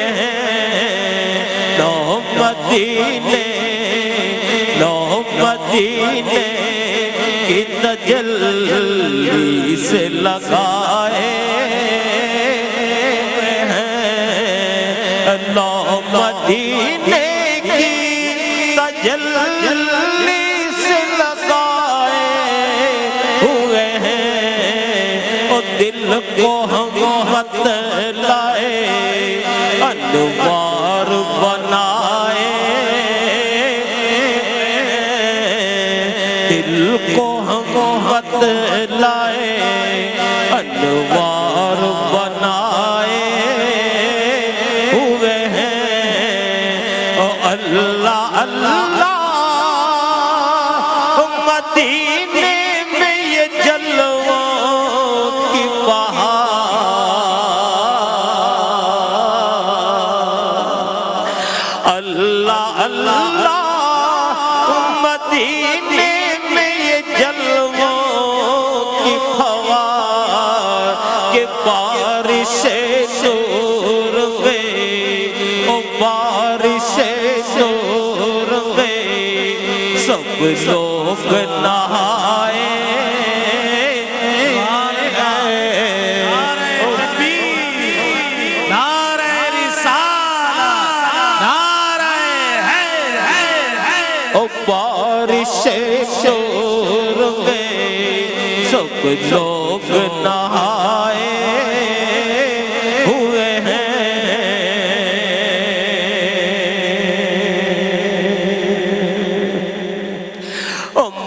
لو مدینے کی تجلی سے لگائے اللہ مدینے کی تجلی سے لگائے ہوئے ہیں، اور دل کو ہم بتلائے انوار بنائے، دل کو ہم بتلائے انوار بنائے ہوئے ہیں، اللہ اللہ مدینے میں یہ جلووں کی بہار، اللہ اللہ مدینے میں یہ جلووں کی فوار، کہ بارش نور میں، او بارش نور میں سب لوگ نہائے، او بارش نور میں سب لوگ نہائے ہوئے ہیں،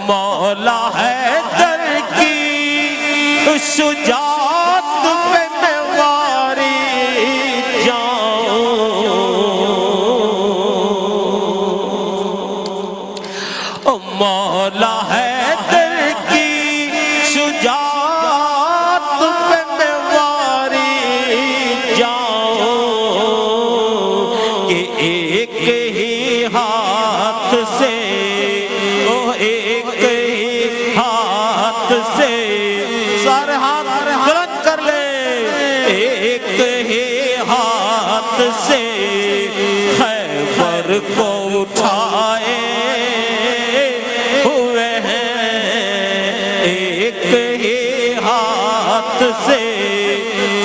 مولا حیدر کی شجاعت پہ میں واری جاؤں، مولا حیدر کی شجاعت پہ میں واری جاؤں، کہ ایک ہی ہاتھ سے، ایک ہی ہاتھ سے، سارے ہاتھ بلند کر لے، ایک ہی ہاتھ سے خیبر کو اٹھائے ہوئے ہیں، ایک ہی ہاتھ سے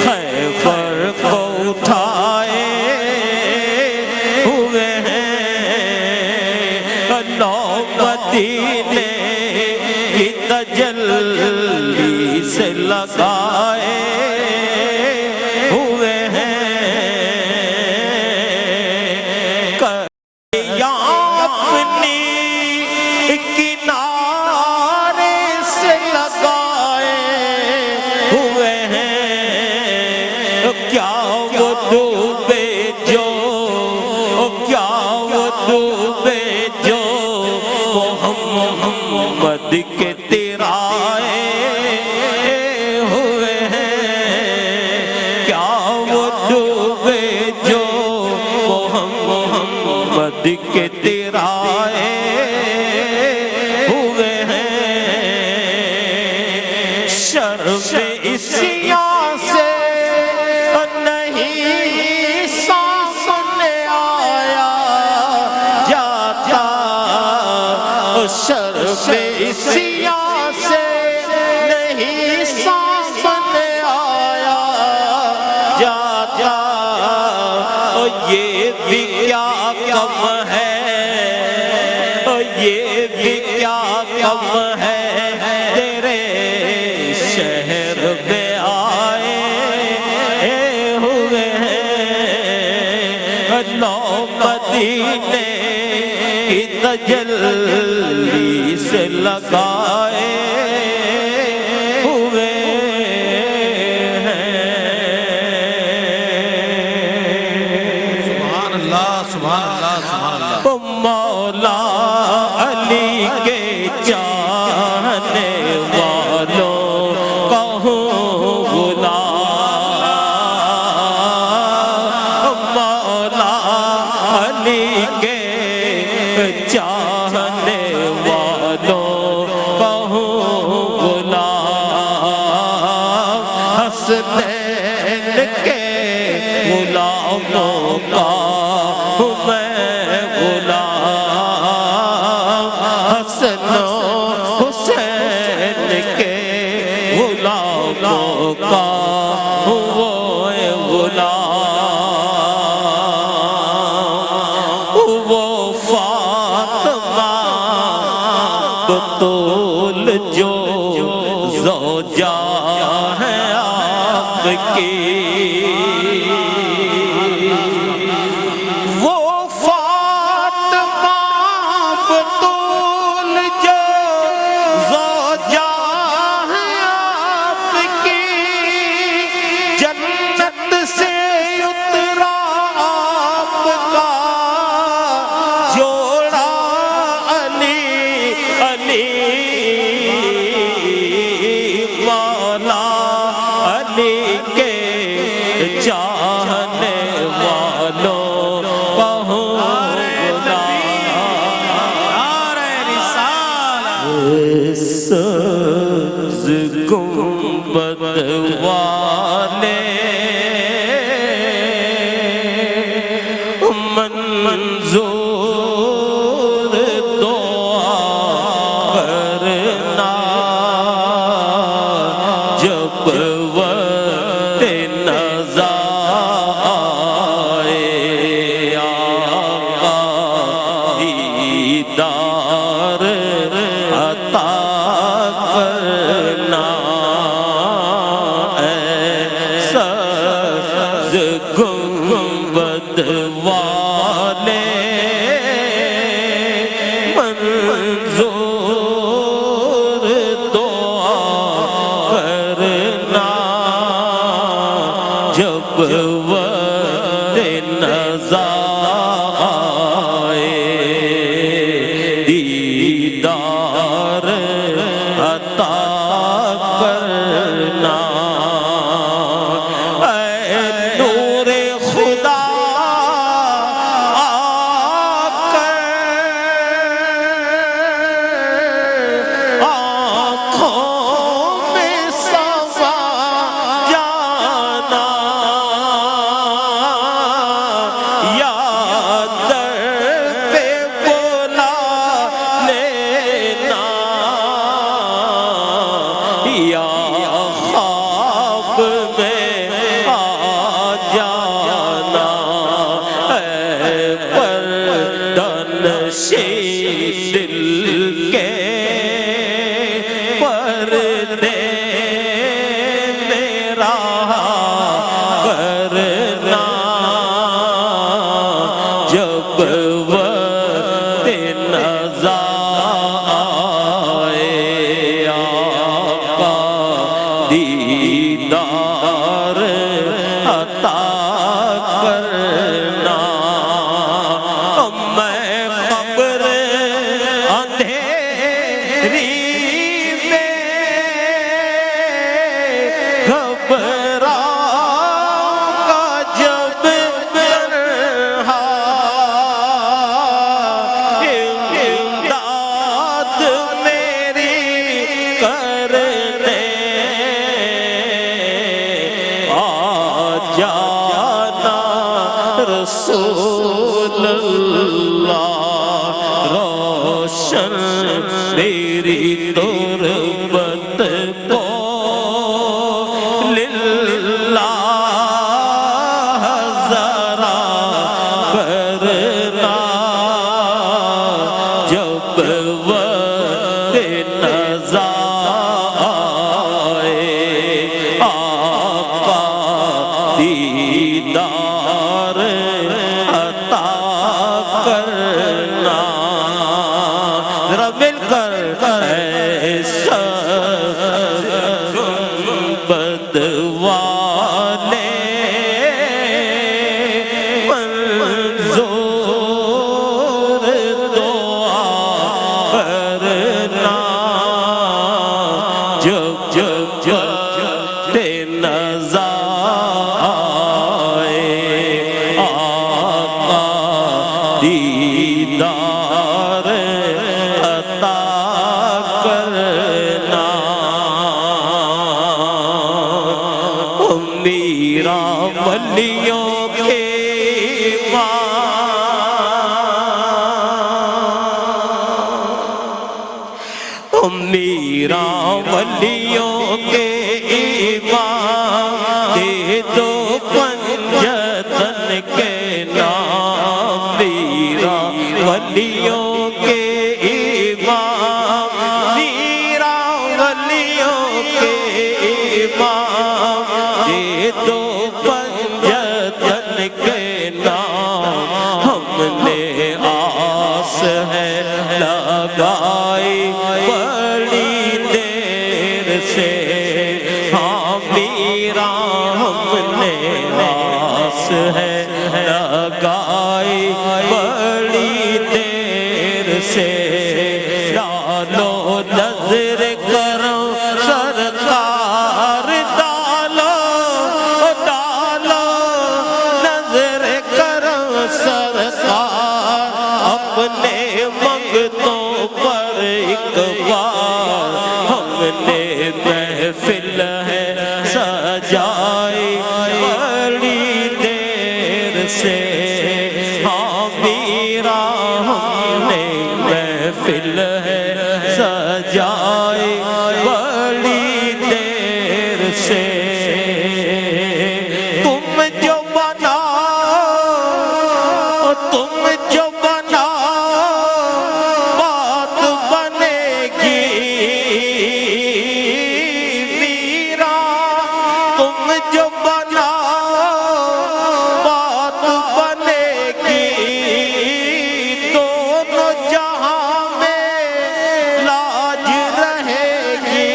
خیبر کو اٹھائے ہوئے ہیں، نو مدینے کی تجلی سے لگائے ہوئے ہیں، یا اپنی کنارے سے لگائے ہوئے ہیں، کیا وہ ڈوبے جو، کیا وہ ڈوبے جو محمد کے تیرائے ہوئے ہیں، کیا وہ ڈوبے جو محمد کے تیرائے ہوئے ہیں، شرم عصیاں سے نہیں سامنے آیا جاتا، شرم عصیاں سے نہیں سامنے آیا جاتا، یہ بھی کیا کم ہے، یہ بھی کیا کم ہے، تیرے شہر میں آئے ہوئے ہیں، نو مدینے کی تجلی سے لگائے ہوئے ہیں، سبحان اللہ سبحان اللہ سبحان اللہ۔ مولا علی کے چاہنے والوں کہوں غلام، مولا علی کے چاہنے والوں کہوں غلام، حسنین کے غلاموں کا ہوں میں غلام، حسن و حسین کے غلاموں کا ہوں وہ غلام، وہ بطول جو زوجہ ہے آپ کی، وہ فاطمہ بطول جو زوجہ ہے آپ کی، جنت سے اترا آپ کا جوڑا علی علی، مولا علی کے چاہنے والوں سبز گنبد والے منظور دعا کرنا، جب وقت نزا آئے آقا دیدار عطا کرنا، ایسا گنبد والے منظور دعا کرنا، جب وقت نزا آئے دیدار عطا کرنا، اے نور خدا آ کر آنکھوں میں سما جانا، یا در پہ بلا لینا، یا خواب میں آ جانا، اے پردنشی دل کے پردے میرا کرنا، جب وقت نزا آئے آقا دیدار عطا کرنا، میں قبر اندھیری میں گھبراؤں گا جب تنہا، امداد میری کرنے آ جانا رسول اللہ، روشن میری تربت کو للہ ذرا کرنا، جب وقت نزا آئے آقا دیدار عطا کرنا، ذرا مل کر ایسا گنبد والے منظور دعا کرنا، جب نزا آئے آقا دیدار عطا کرنا، میرا ولیوں کے امام، میرا ولیوں کے امام، دے دو پنجتن کے نام، میرا ولیوں کے امام، نے آس ہے لگائی بڑی دیر سے، ہاں میرا ہم نے آس ہے لگائی بڑی دیر سے، ڈالو نظر کرو سرکار، ڈالو ڈالو نظر کرو سرکار، اپنے منگتوں پر ایک بار، ہم نے محفل ہے سجائی بڑی دیر سے، ہاں میرا ہم نے محفل ہے سجائی بڑی دیر سے، تم جو بناؤ تم جو بناؤ بات بنے گی میرا، تم جو بناؤ بات بنے گی، دونوں جہاں میں لاج رہے گی،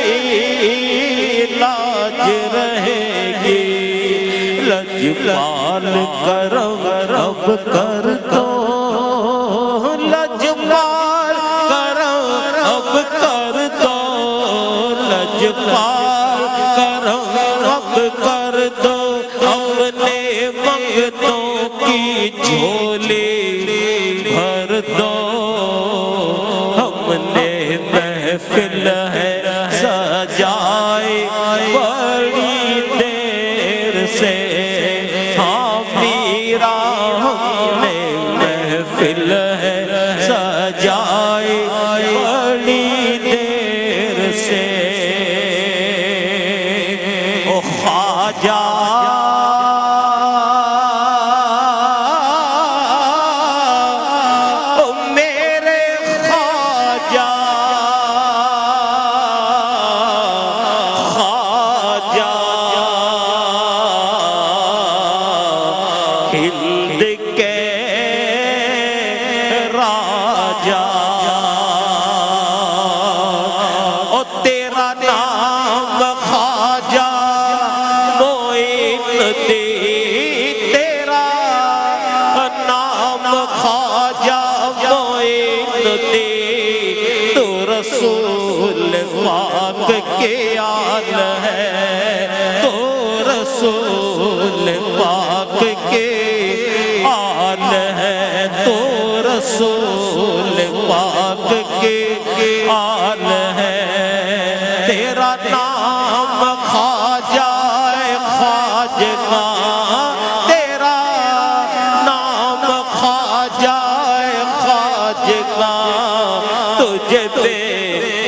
لاج رہے گی، لجپال کرو رب کر دو، لجپال کرو اب کر دو، لجپال کرو اب کر دو، اپنے منگتوں کی جھولی بھر دو، ہم نے محفل ہے سجائی بڑی دیر سے، ہاں میرا ہم نے محفل ہے سجائی بڑی دیر سے، او خواجہ او میرے خواجہ، خواجہ ہند کے راجا، او تیرا نام خواجہ معین الدین، تیرا نام خواجہ معین الدین، تو رسول پاک کے آل ہے، تو رسول پاک کے آل ہے، تو رسول پاک کے آل ہے، تیرا نام خواجہ خواجہ، تیرا نام خواجہ خواجہ، تجھے بے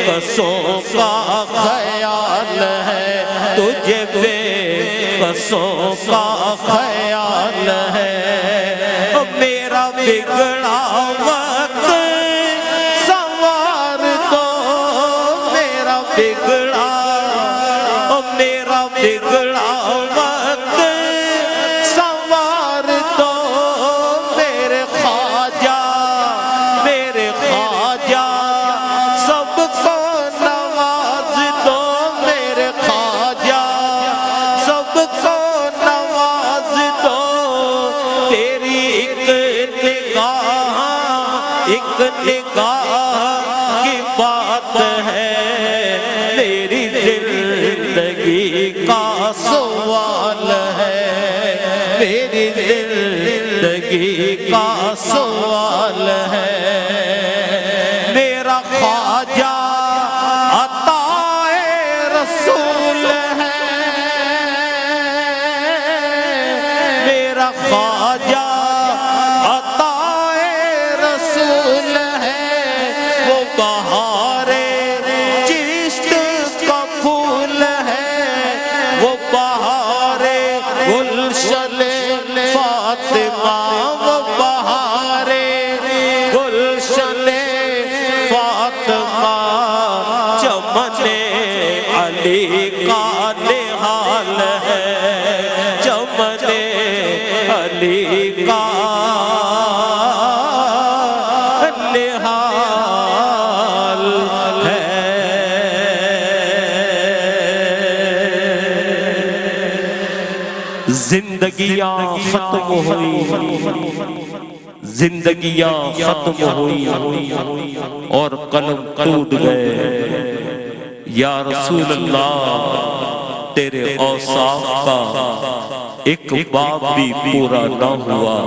بسوں کا خیال ہے، تجھے بے بسوں کا خیال ہے، میرا بگڑا وقت سنوار دو، میرا بگڑا میرا بگڑا وقت سنوار دو، میرے خواجہ میرے خواجہ سب کو نواز دو، میرے خواجہ سب کو نواز دو، تیری ایک نگاہ کی بات ہے، میری زندگی کا سوال ہے، میری زندگی کا سوال ہے، میرا خواجہ عطائے رسول ہے، میرا خواجہ عطائے رسول ہے، وہ بہار چشت کا پھول ہے، وہ بہار گلشن فاطمہ، وہ بہار گلشن فاطمہ، زندگیاں ختم ہوئی، زندگیاں ختم ہوئی اور قلم ٹوٹ گئے۔ یا رسول اللہ تیرے اوصاف کا ایک باب بھی پورا نہ ہوا،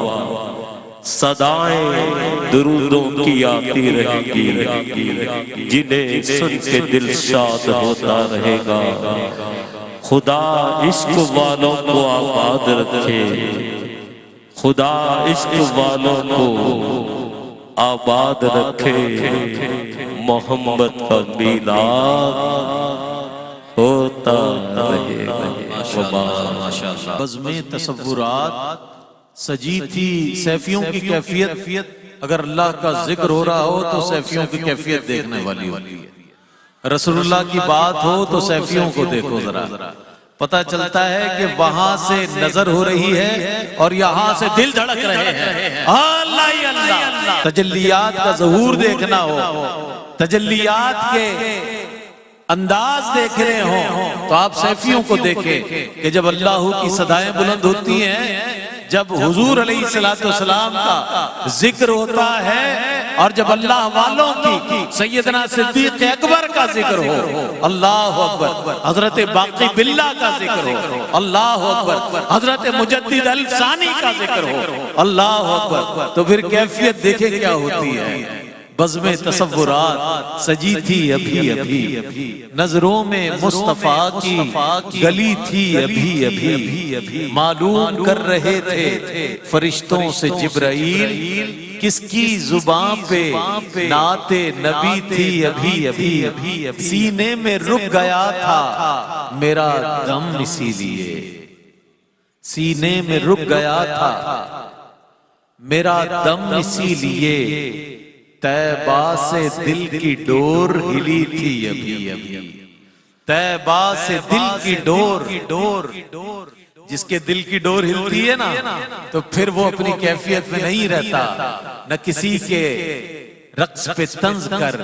صدائیں درودوں کی آتی رہے گی جنہیں سن کے دل شاد ہوتا رہے گا۔ خدا عشق والوں کو آباد رکھے، خدا عشق والوں کو آباد رکھے، محمد کا میلاد ہوتا رہے گا۔ بزم تصورات سجی تھی سیفیوں کی کیفیت، اگر اللہ کا ذکر ہو رہا ہو تو سیفیوں کی کیفیت دیکھنے والی ہوتی ہے، رسول اللہ کی بات ہو تو سیفیوں کو دیکھو ذرا، پتہ چلتا ہے کہ وہاں سے نظر ہو رہی ہے اور یہاں سے دل دھڑک رہے ہیں۔ اللہ ہی اللہ، تجلیات کا ظہور دیکھنا ہو، تجلیات کے انداز دیکھ رہے ہوں تو آپ سیفیوں کو دیکھیں کہ جب اللہ کی صدائیں بلند ہوتی ہیں، جب حضور علیہ السلام کا ذکر ہوتا ہے اور جب اللہ والوں کی سیدنا صدیق اکبر کا ذکر ہو، اللہ اکبر، حضرت باقی باللہ کا ذکر ہو، اللہ اکبر، حضرت مجدد الثانی کا ذکر ہو، اللہ اکبر، تو پھر کیفیت دیکھیں کیا ہوتی ہے۔ بزم تصورات سجی تھی ابھی ابھی، نظروں میں مصطفیٰ کی گلی تھی ابھی ابھی، معلوم کر رہے تھے فرشتوں سے جبرائیل کس کی زبان پہ نعت نبی تھی ابھی ابھی، سینے میں رک گیا تھا میرا غم اسی لیے، سینے میں رک گیا تھا میرا دم اسی لیے، طیبہ سے دل کی ڈور ہلی تھی ابھی ابھی، طیبہ سے دل کی ڈور، جس کے دل کی ڈور ہلتی ہے نا تو پھر وہ اپنی کیفیت میں نہیں رہتا، نہ کسی کے رقص پہ طنز کر،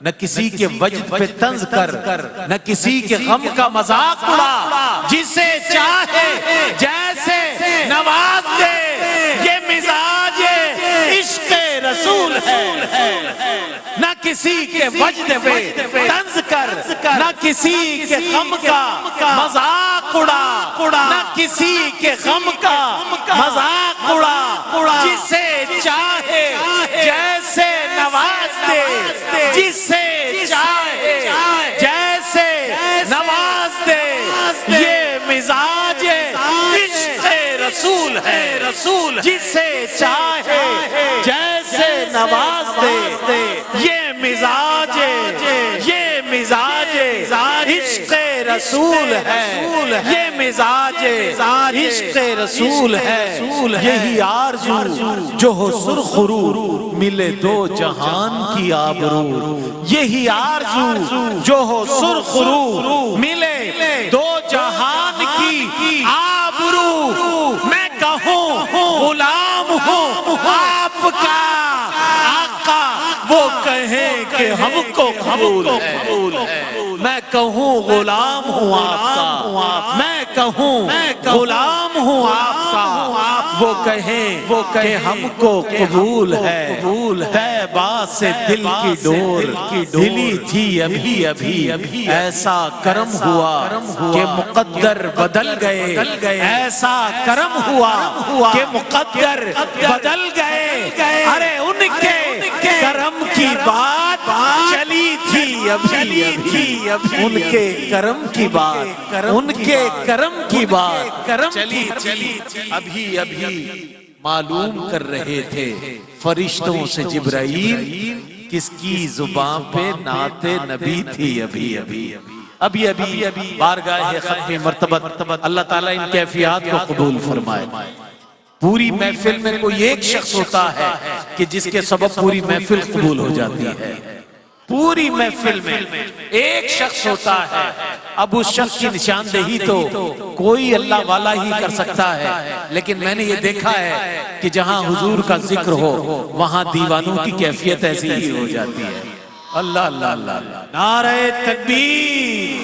نہ کسی کے وجد پہ طنز کر، نہ کسی کے غم کا مذاق اڑا، جسے چاہے جیسے نواز دے، یہ مزاج عشق رسول ہے۔ نہ کسی کے وجد پہ طنز کر، نہ کسی کے غم کا مذاق اڑا، نہ کسی کے غم کا مذاق اڑا، جسے چاہے جیسے نواز دے، جسے چاہے جیسے نواز دے، یہ مزاج عشق رسول ہے، جسے چاہے جیسے نواز دے، یہ مزاج عشق رسول ہے، یہ مزاج عشق رسول ہے، یہی آرزو جو ہو سرخ رو ملے دو جہان کی آبرو، یہی آرزو جو ہو سرخ رو ملے دو جہان کی آبرو، میں کہوں غلام ہوں آپ کا، آقا وہ کہیں کہ ہم کو قبول ہے، میں کہوں غلام ہوں آپ کا، میں کہوں غلام ہوں آپ کا، وہ کہیں کہ ہم کو قبول ہے۔ طیبہ سے دل کی ڈور ہلی تھی ابھی ابھی، ایسا کرم ہوا کہ مقدر بدل گئے، ایسا کرم ہوا کہ مقدر بدل گئے، ارے ان کے کرم کی بات چلی تھی ابھی، ان کے کرم کی بات، ان کے کرم کی بات چلی تھی ابھی ابھی، معلوم کر رہے تھے فرشتوں سے جبرائیل کس کی زبان پہ نعت نبی تھی ابھی ابھی بارگاہ ختم مرتبت اللہ تعالیٰ ان کیفیات کو قبول فرمائے۔ پوری محفل میں کوئی ایک شخص ہوتا ہے کہ جس کے سبب پوری محفل قبول ہو جاتی ہے، پوری محفل میں ایک شخص ہوتا ہے، اب اس شخص کی نشاندہی تو کوئی اللہ والا ہی کر سکتا ہے، لیکن میں نے یہ دیکھا ہے کہ جہاں حضور کا ذکر ہو وہاں دیوانوں کی کیفیت ایسی ہی ہو جاتی ہے۔ اللہ اللہ اللہ، نعرہ تکبیر،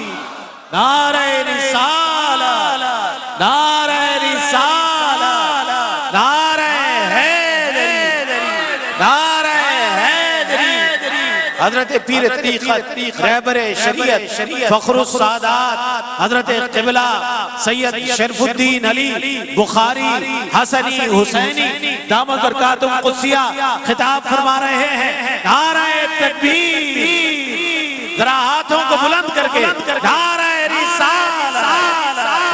نعرہ رسالہ، نعرہ رسالہ، رسالت، نعرہ حیدری، نعرہ حیدری۔ حضرت پیر طریقت، رہبر شریعت، فخر السادات، حضرت قبلہ سید شرف الدین علی بخاری حسنی حسینی دامت برکاتہم قدسیہ خطاب فرما رہے ہیں۔ نعرہ تکبیر، ذرا ہاتھوں کو بلند کر کے نعرہ رسالت،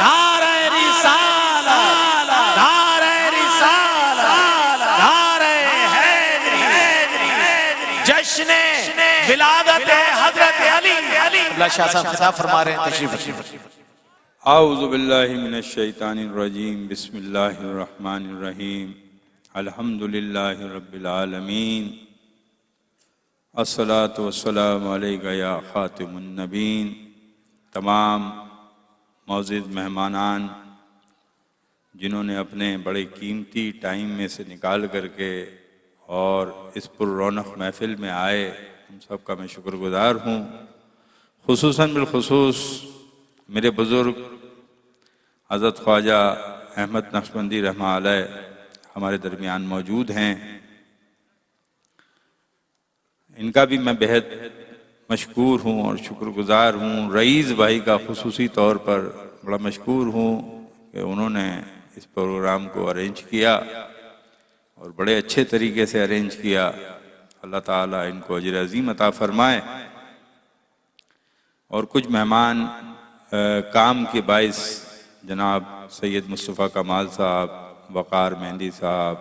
نعرہ رسالت، نعرہ رسالت، نعرہ حیدری، جشن ولادت حضرت علی۔ اللہ شاہ صاحب خطاب فرما رہے ہیں، تشریف رکھیے۔ اعوذ باللہ من الشیطان الرجیم، بسم اللہ الرحمن الرحیم، الحمدللہ رب العالمین، الصلاۃ والسلام علیک یا خاتم النبین۔ تمام معزز مہمانان جنہوں نے اپنے بڑے قیمتی ٹائم میں سے نکال کر کے اور اس پر رونق محفل میں آئے، ہم سب کا میں شکر گزار ہوں۔ خصوصاً بالخصوص میرے بزرگ حضرت خواجہ احمد نقشبندی رحمہ علیہ ہمارے درمیان موجود ہیں، ان کا بھی میں بہت مشکور ہوں اور شکر گزار ہوں۔ رئیس بھائی کا خصوصی طور پر بڑا مشکور ہوں کہ انہوں نے اس پروگرام کو ارینج کیا اور بڑے اچھے طریقے سے ارینج کیا۔ اللہ تعالیٰ ان کو اجر عظیم عطا فرمائے۔ اور کچھ مہمان کام کے باعث جناب سید مصطفیٰ کمال صاحب، وقار مہندی صاحب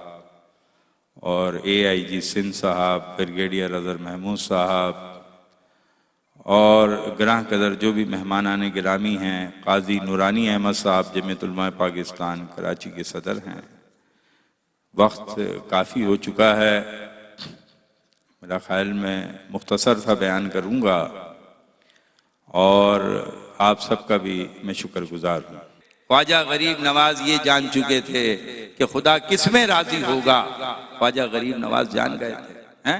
اور اے آئی جی سندھ صاحب، بریگیڈیئر اظہر محمود صاحب اور گراں قدر جو بھی مہمانان گرامی ہیں، قاضی نورانی احمد صاحب جمعیت علماء پاکستان کراچی کے صدر ہیں۔ وقت کافی ہو چکا ہے، میرا خیال میں مختصر سا بیان کروں گا اور آپ سب کا بھی میں شکر گزار ہوں۔ خواجہ غریب نواز یہ جان چکے تھے کہ خدا کس میں راضی ہوگا، خواجہ غریب نواز جان گئے تھے۔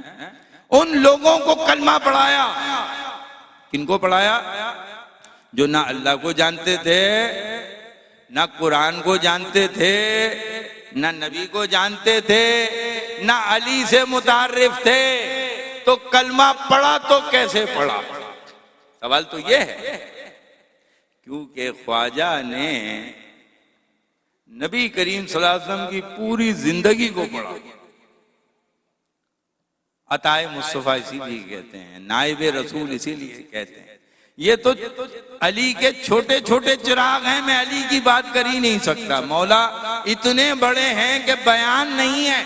ان لوگوں کو کلمہ پڑھایا، کن کو پڑھایا؟ جو نہ اللہ کو جانتے تھے، نہ قرآن کو جانتے تھے، نہ نبی کو جانتے تھے، نہ علی سے متعارف تھے، تو کلمہ پڑھا تو کیسے پڑھا؟ سوال تو یہ ہے، کیونکہ خواجہ نے نبی کریم صلی اللہ علیہ وسلم کی پوری زندگی کو پڑھا۔ عطائے مصطفیٰ اسی لیے کہتے ہیں، نائب رسول اسی لیے کہتے ہیں۔ یہ تو علی کے چھوٹے چھوٹے چراغ ہیں، میں علی کی بات کر ہی نہیں سکتا۔ مولا اتنے بڑے ہیں کہ بیان نہیں ہے،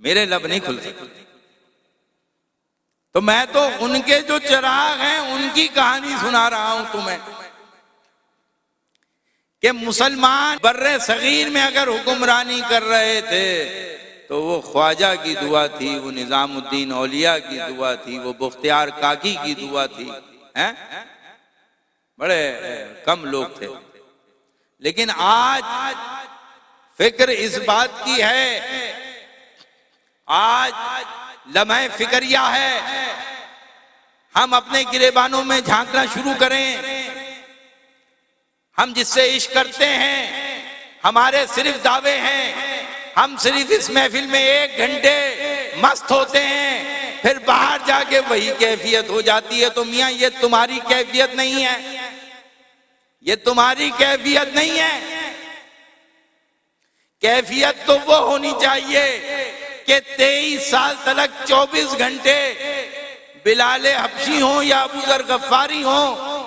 میرے لب نہیں کھل سکتے۔ تو میں تو ان کے جو چراغ ہیں ان کی کہانی سنا رہا ہوں تمہیں، کہ مسلمان بر صغیر میں اگر حکمرانی کر رہے تھے تو وہ خواجہ کی دعا تھی، وہ نظام الدین اولیاء کی دعا تھی، وہ بختیار کاکی کی دعا تھی۔ بڑے کم لوگ تھے، لیکن آج فکر اس بات کی ہے، آج لمحہ فکریہ ہے، ہم اپنے گریبانوں میں جھانکنا شروع کریں۔ ہم جس سے عشق کرتے ہیں، ہمارے صرف دعوے ہیں، ہم صرف اس محفل میں 1 گھنٹے مست ہوتے ہیں، پھر باہر جا کے وہی کیفیت ہو جاتی ہے۔ تو میاں یہ تمہاری کیفیت نہیں ہے، یہ تمہاری کیفیت نہیں ہے۔ کیفیت تو وہ ہونی چاہیے کہ 23 سال تلک 24 گھنٹے بلال حبشی ہوں یا ابو ذر غفاری ہوں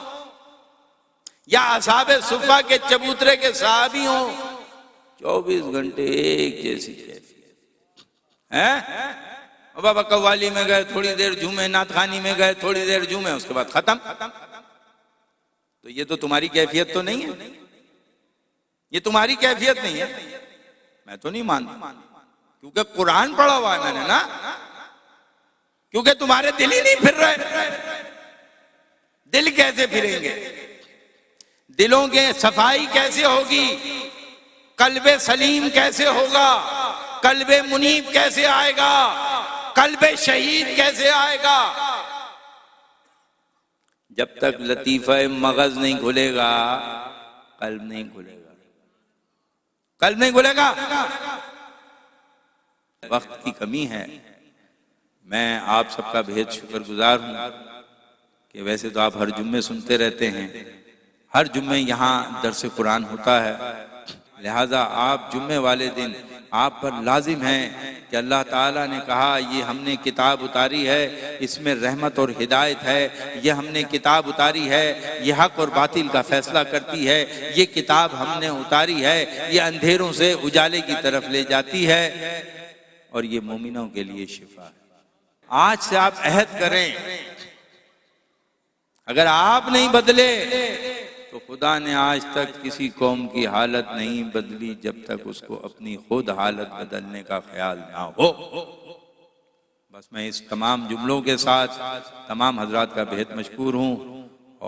یا اصحاب صفہ کے چبوترے کے صحابی ہوں، 24 گھنٹے ایک جیسی کیفیت ہے۔ بابا قوالی میں گئے تھوڑی دیر جھومے، نعت خوانی میں گئے تھوڑی دیر جھومے، اس کے بعد ختم۔ تو یہ تو تمہاری کیفیت تو نہیں ہے، یہ تمہاری کیفیت نہیں ہے، میں تو نہیں مانتا، کیونکہ قرآن پڑھا ہوا ہے میں نے نا، کیونکہ تمہارے دل ہی نہیں پھر رہے۔ دل کیسے پھریں گے؟ دلوں کے صفائی کیسے ہوگی؟ قلب سلیم کیسے ہوگا؟ قلب منیب کیسے آئے گا؟ قلب شہید کیسے آئے گا؟ جب تک لطیفہ مغز نہیں کھلے گا، قلب نہیں کھلے گا۔ قلب نہیں کھلے گا۔ وقت کی کمی ہے۔ میں آپ سب کا بہت شکر گزار ہوں کہ ویسے تو آپ ہر جمعے سنتے رہتے ہیں، ہر جمعے یہاں درس قرآن ہوتا ہے، لہذا آپ جمعے والے دن آپ پر لازم ہے کہ اللہ تعالیٰ نے کہا یہ ہم نے کتاب اتاری ہے، اس میں رحمت اور ہدایت ہے، یہ ہم نے کتاب اتاری ہے، یہ حق اور باطل کا فیصلہ کرتی ہے، یہ کتاب ہم نے اتاری ہے، یہ اندھیروں سے اجالے کی طرف لے جاتی ہے اور یہ مومنوں کے لیے شفا ہے۔ آج سے آپ عہد کریں، اگر آپ نہیں بدلے تو خدا نے آج تک کسی قوم کی حالت نہیں بدلی جب تک اس کو اپنی خود حالت بدلنے کا خیال نہ ہو۔ بس میں اس تمام جملوں کے ساتھ تمام حضرات کا بہت مشکور ہوں،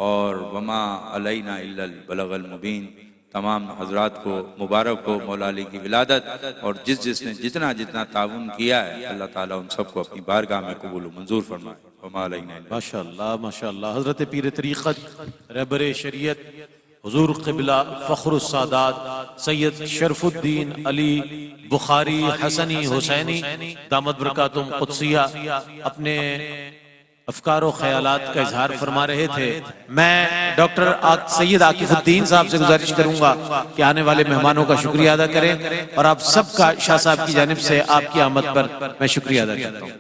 اور وما علینا الا البلاغ المبین۔ تمام حضرات کو مبارک ہو مولا علی کی ولادت، اور جس نے جتنا تعاون کیا ہے اللہ تعالیٰ ان سب کو اپنی بارگاہ میں قبول و منظور فرمائے۔ وما علینا الا ماشاءاللہ ماشاءاللہ۔ حضرت پیر طریقت رہبر شریعت حضور قبلہ فخر السادات سید شرف الدین علی بخاری حسنی حسینی دامت برکاتہم قدسیہ اپنے افکار و خیالات کا اظہار فرما رہے تھے۔ میں ڈاکٹر سید عاکف الدین صاحب سے گزارش کروں گا کہ آنے والے مہمانوں کا شکریہ ادا کریں، اور آپ سب کا شاہ صاحب کی جانب سے آپ کی آمد پر میں شکریہ ادا کرتا ہوں۔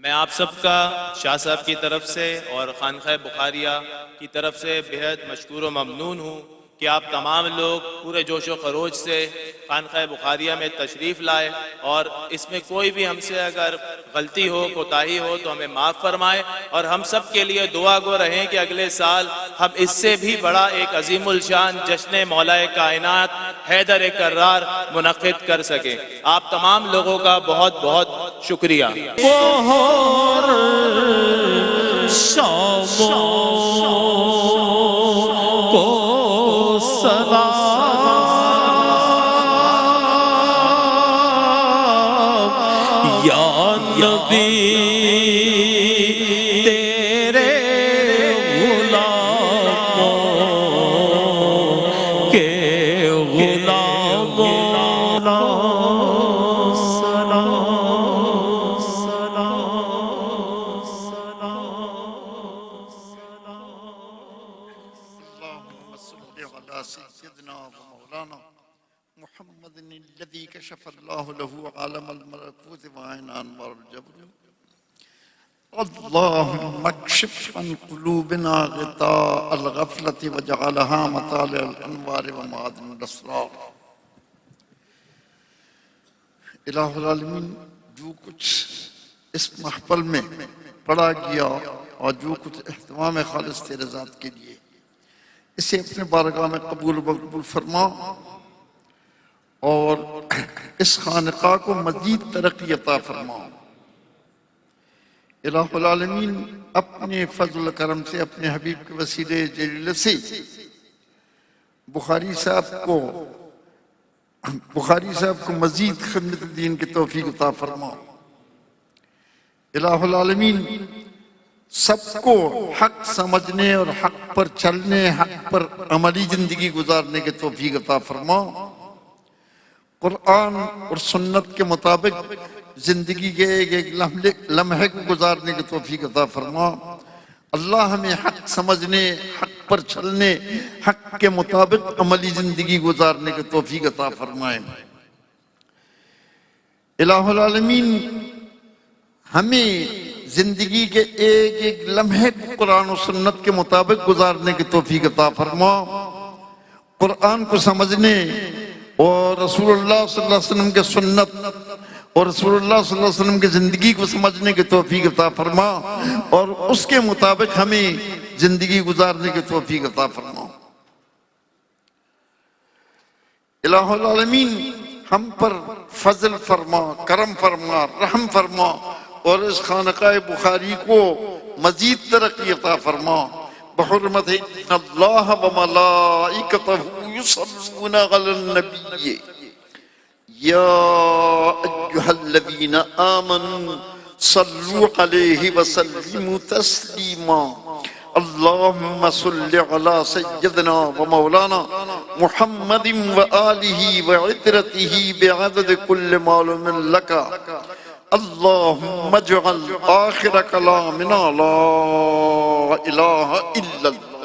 میں آپ سب کا شاہ صاحب کی طرف سے اور خانقاہ بخاریہ کی طرف سے بہت مشکور و ممنون ہوں کہ آپ تمام لوگ پورے جوش و خروش سے خانقاہ بخاریہ میں تشریف لائے، اور اس میں کوئی بھی ہم سے اگر غلطی ہو کوتاہی ہو تو ہمیں معاف فرمائے، اور ہم سب کے لیے دعا گو رہیں کہ اگلے سال ہم اس سے بھی بڑا ایک عظیم الشان جشن مولا کائنات حیدر کرار منعقد کر سکیں۔ آپ تمام لوگوں کا بہت بہت شکریہ۔ یا نبی تیرے غلاموں کے غلاموں اللهم صل على سيدنا ومولانا محمد الذي كشف الله له عالم الملكوت وعين انوار الجبروت. اللهم اكشف عن قلوبنا غطاء الغفلة وجعلها مطالع الانوار ومعادن الاسرار. الہ العالمین، جو کچھ اس محفل میں پڑھا گیا اور جو کچھ اہتمام خالص تیرے ذات کے لیے، اسے اپنے بارگاہ میں قبول و مقبول فرما، اور اس خانقاہ کو مزید ترقی عطا فرما۔ الہ العالمین، اپنے فضل و کرم سے اپنے حبیب کے وسیلے جلیل سے بخاری صاحب کو مزید خدمت دین کی توفیق عطا فرما۔ الہ العالمین، سب کو حق سمجھنے اور حق پر چلنے، حق پر عملی زندگی گزارنے کے توفیق عطا فرما۔ قرآن اور سنت کے مطابق زندگی کے ایک ایک لمحے کو گزارنے کے توفیق عطا فرما۔ اللہ ہمیں حق سمجھنے، حق پر چلنے، حق کے مطابق عملی زندگی گزارنے کے توفیق عطا فرمائے۔ الہ العالمین، ہمیں زندگی کے ایک ایک لمحے کو قرآن و سنت کے مطابق گزارنے کی توفیق عطا فرما۔ قرآن کو سمجھنے اور رسول اللہ صلی اللہ علیہ وسلم کے سنت اور رسول اللہ صلی اللہ علیہ وسلم کی زندگی کو سمجھنے کی توفیق عطا فرما، اور اس کے مطابق ہمیں زندگی گزارنے کی توفیق عطا فرما۔ الہ العالمین، ہم پر فضل فرما، کرم فرما، رحم فرما، اور اس خانقاہ بخاری کو مزید ترقی عطا فرما۔ بحرمت ان اللہ وملائکتہ یصلون علی النبی یا ایہا الذین آمنوا صلوا علیہ وسلموا تسلیما۔ اللهم صل على سيدنا ومولانا محمد وآله وعترته بعدد كل معلوم لك اللهم اجعل آخر كلامنا لا إله إلا الله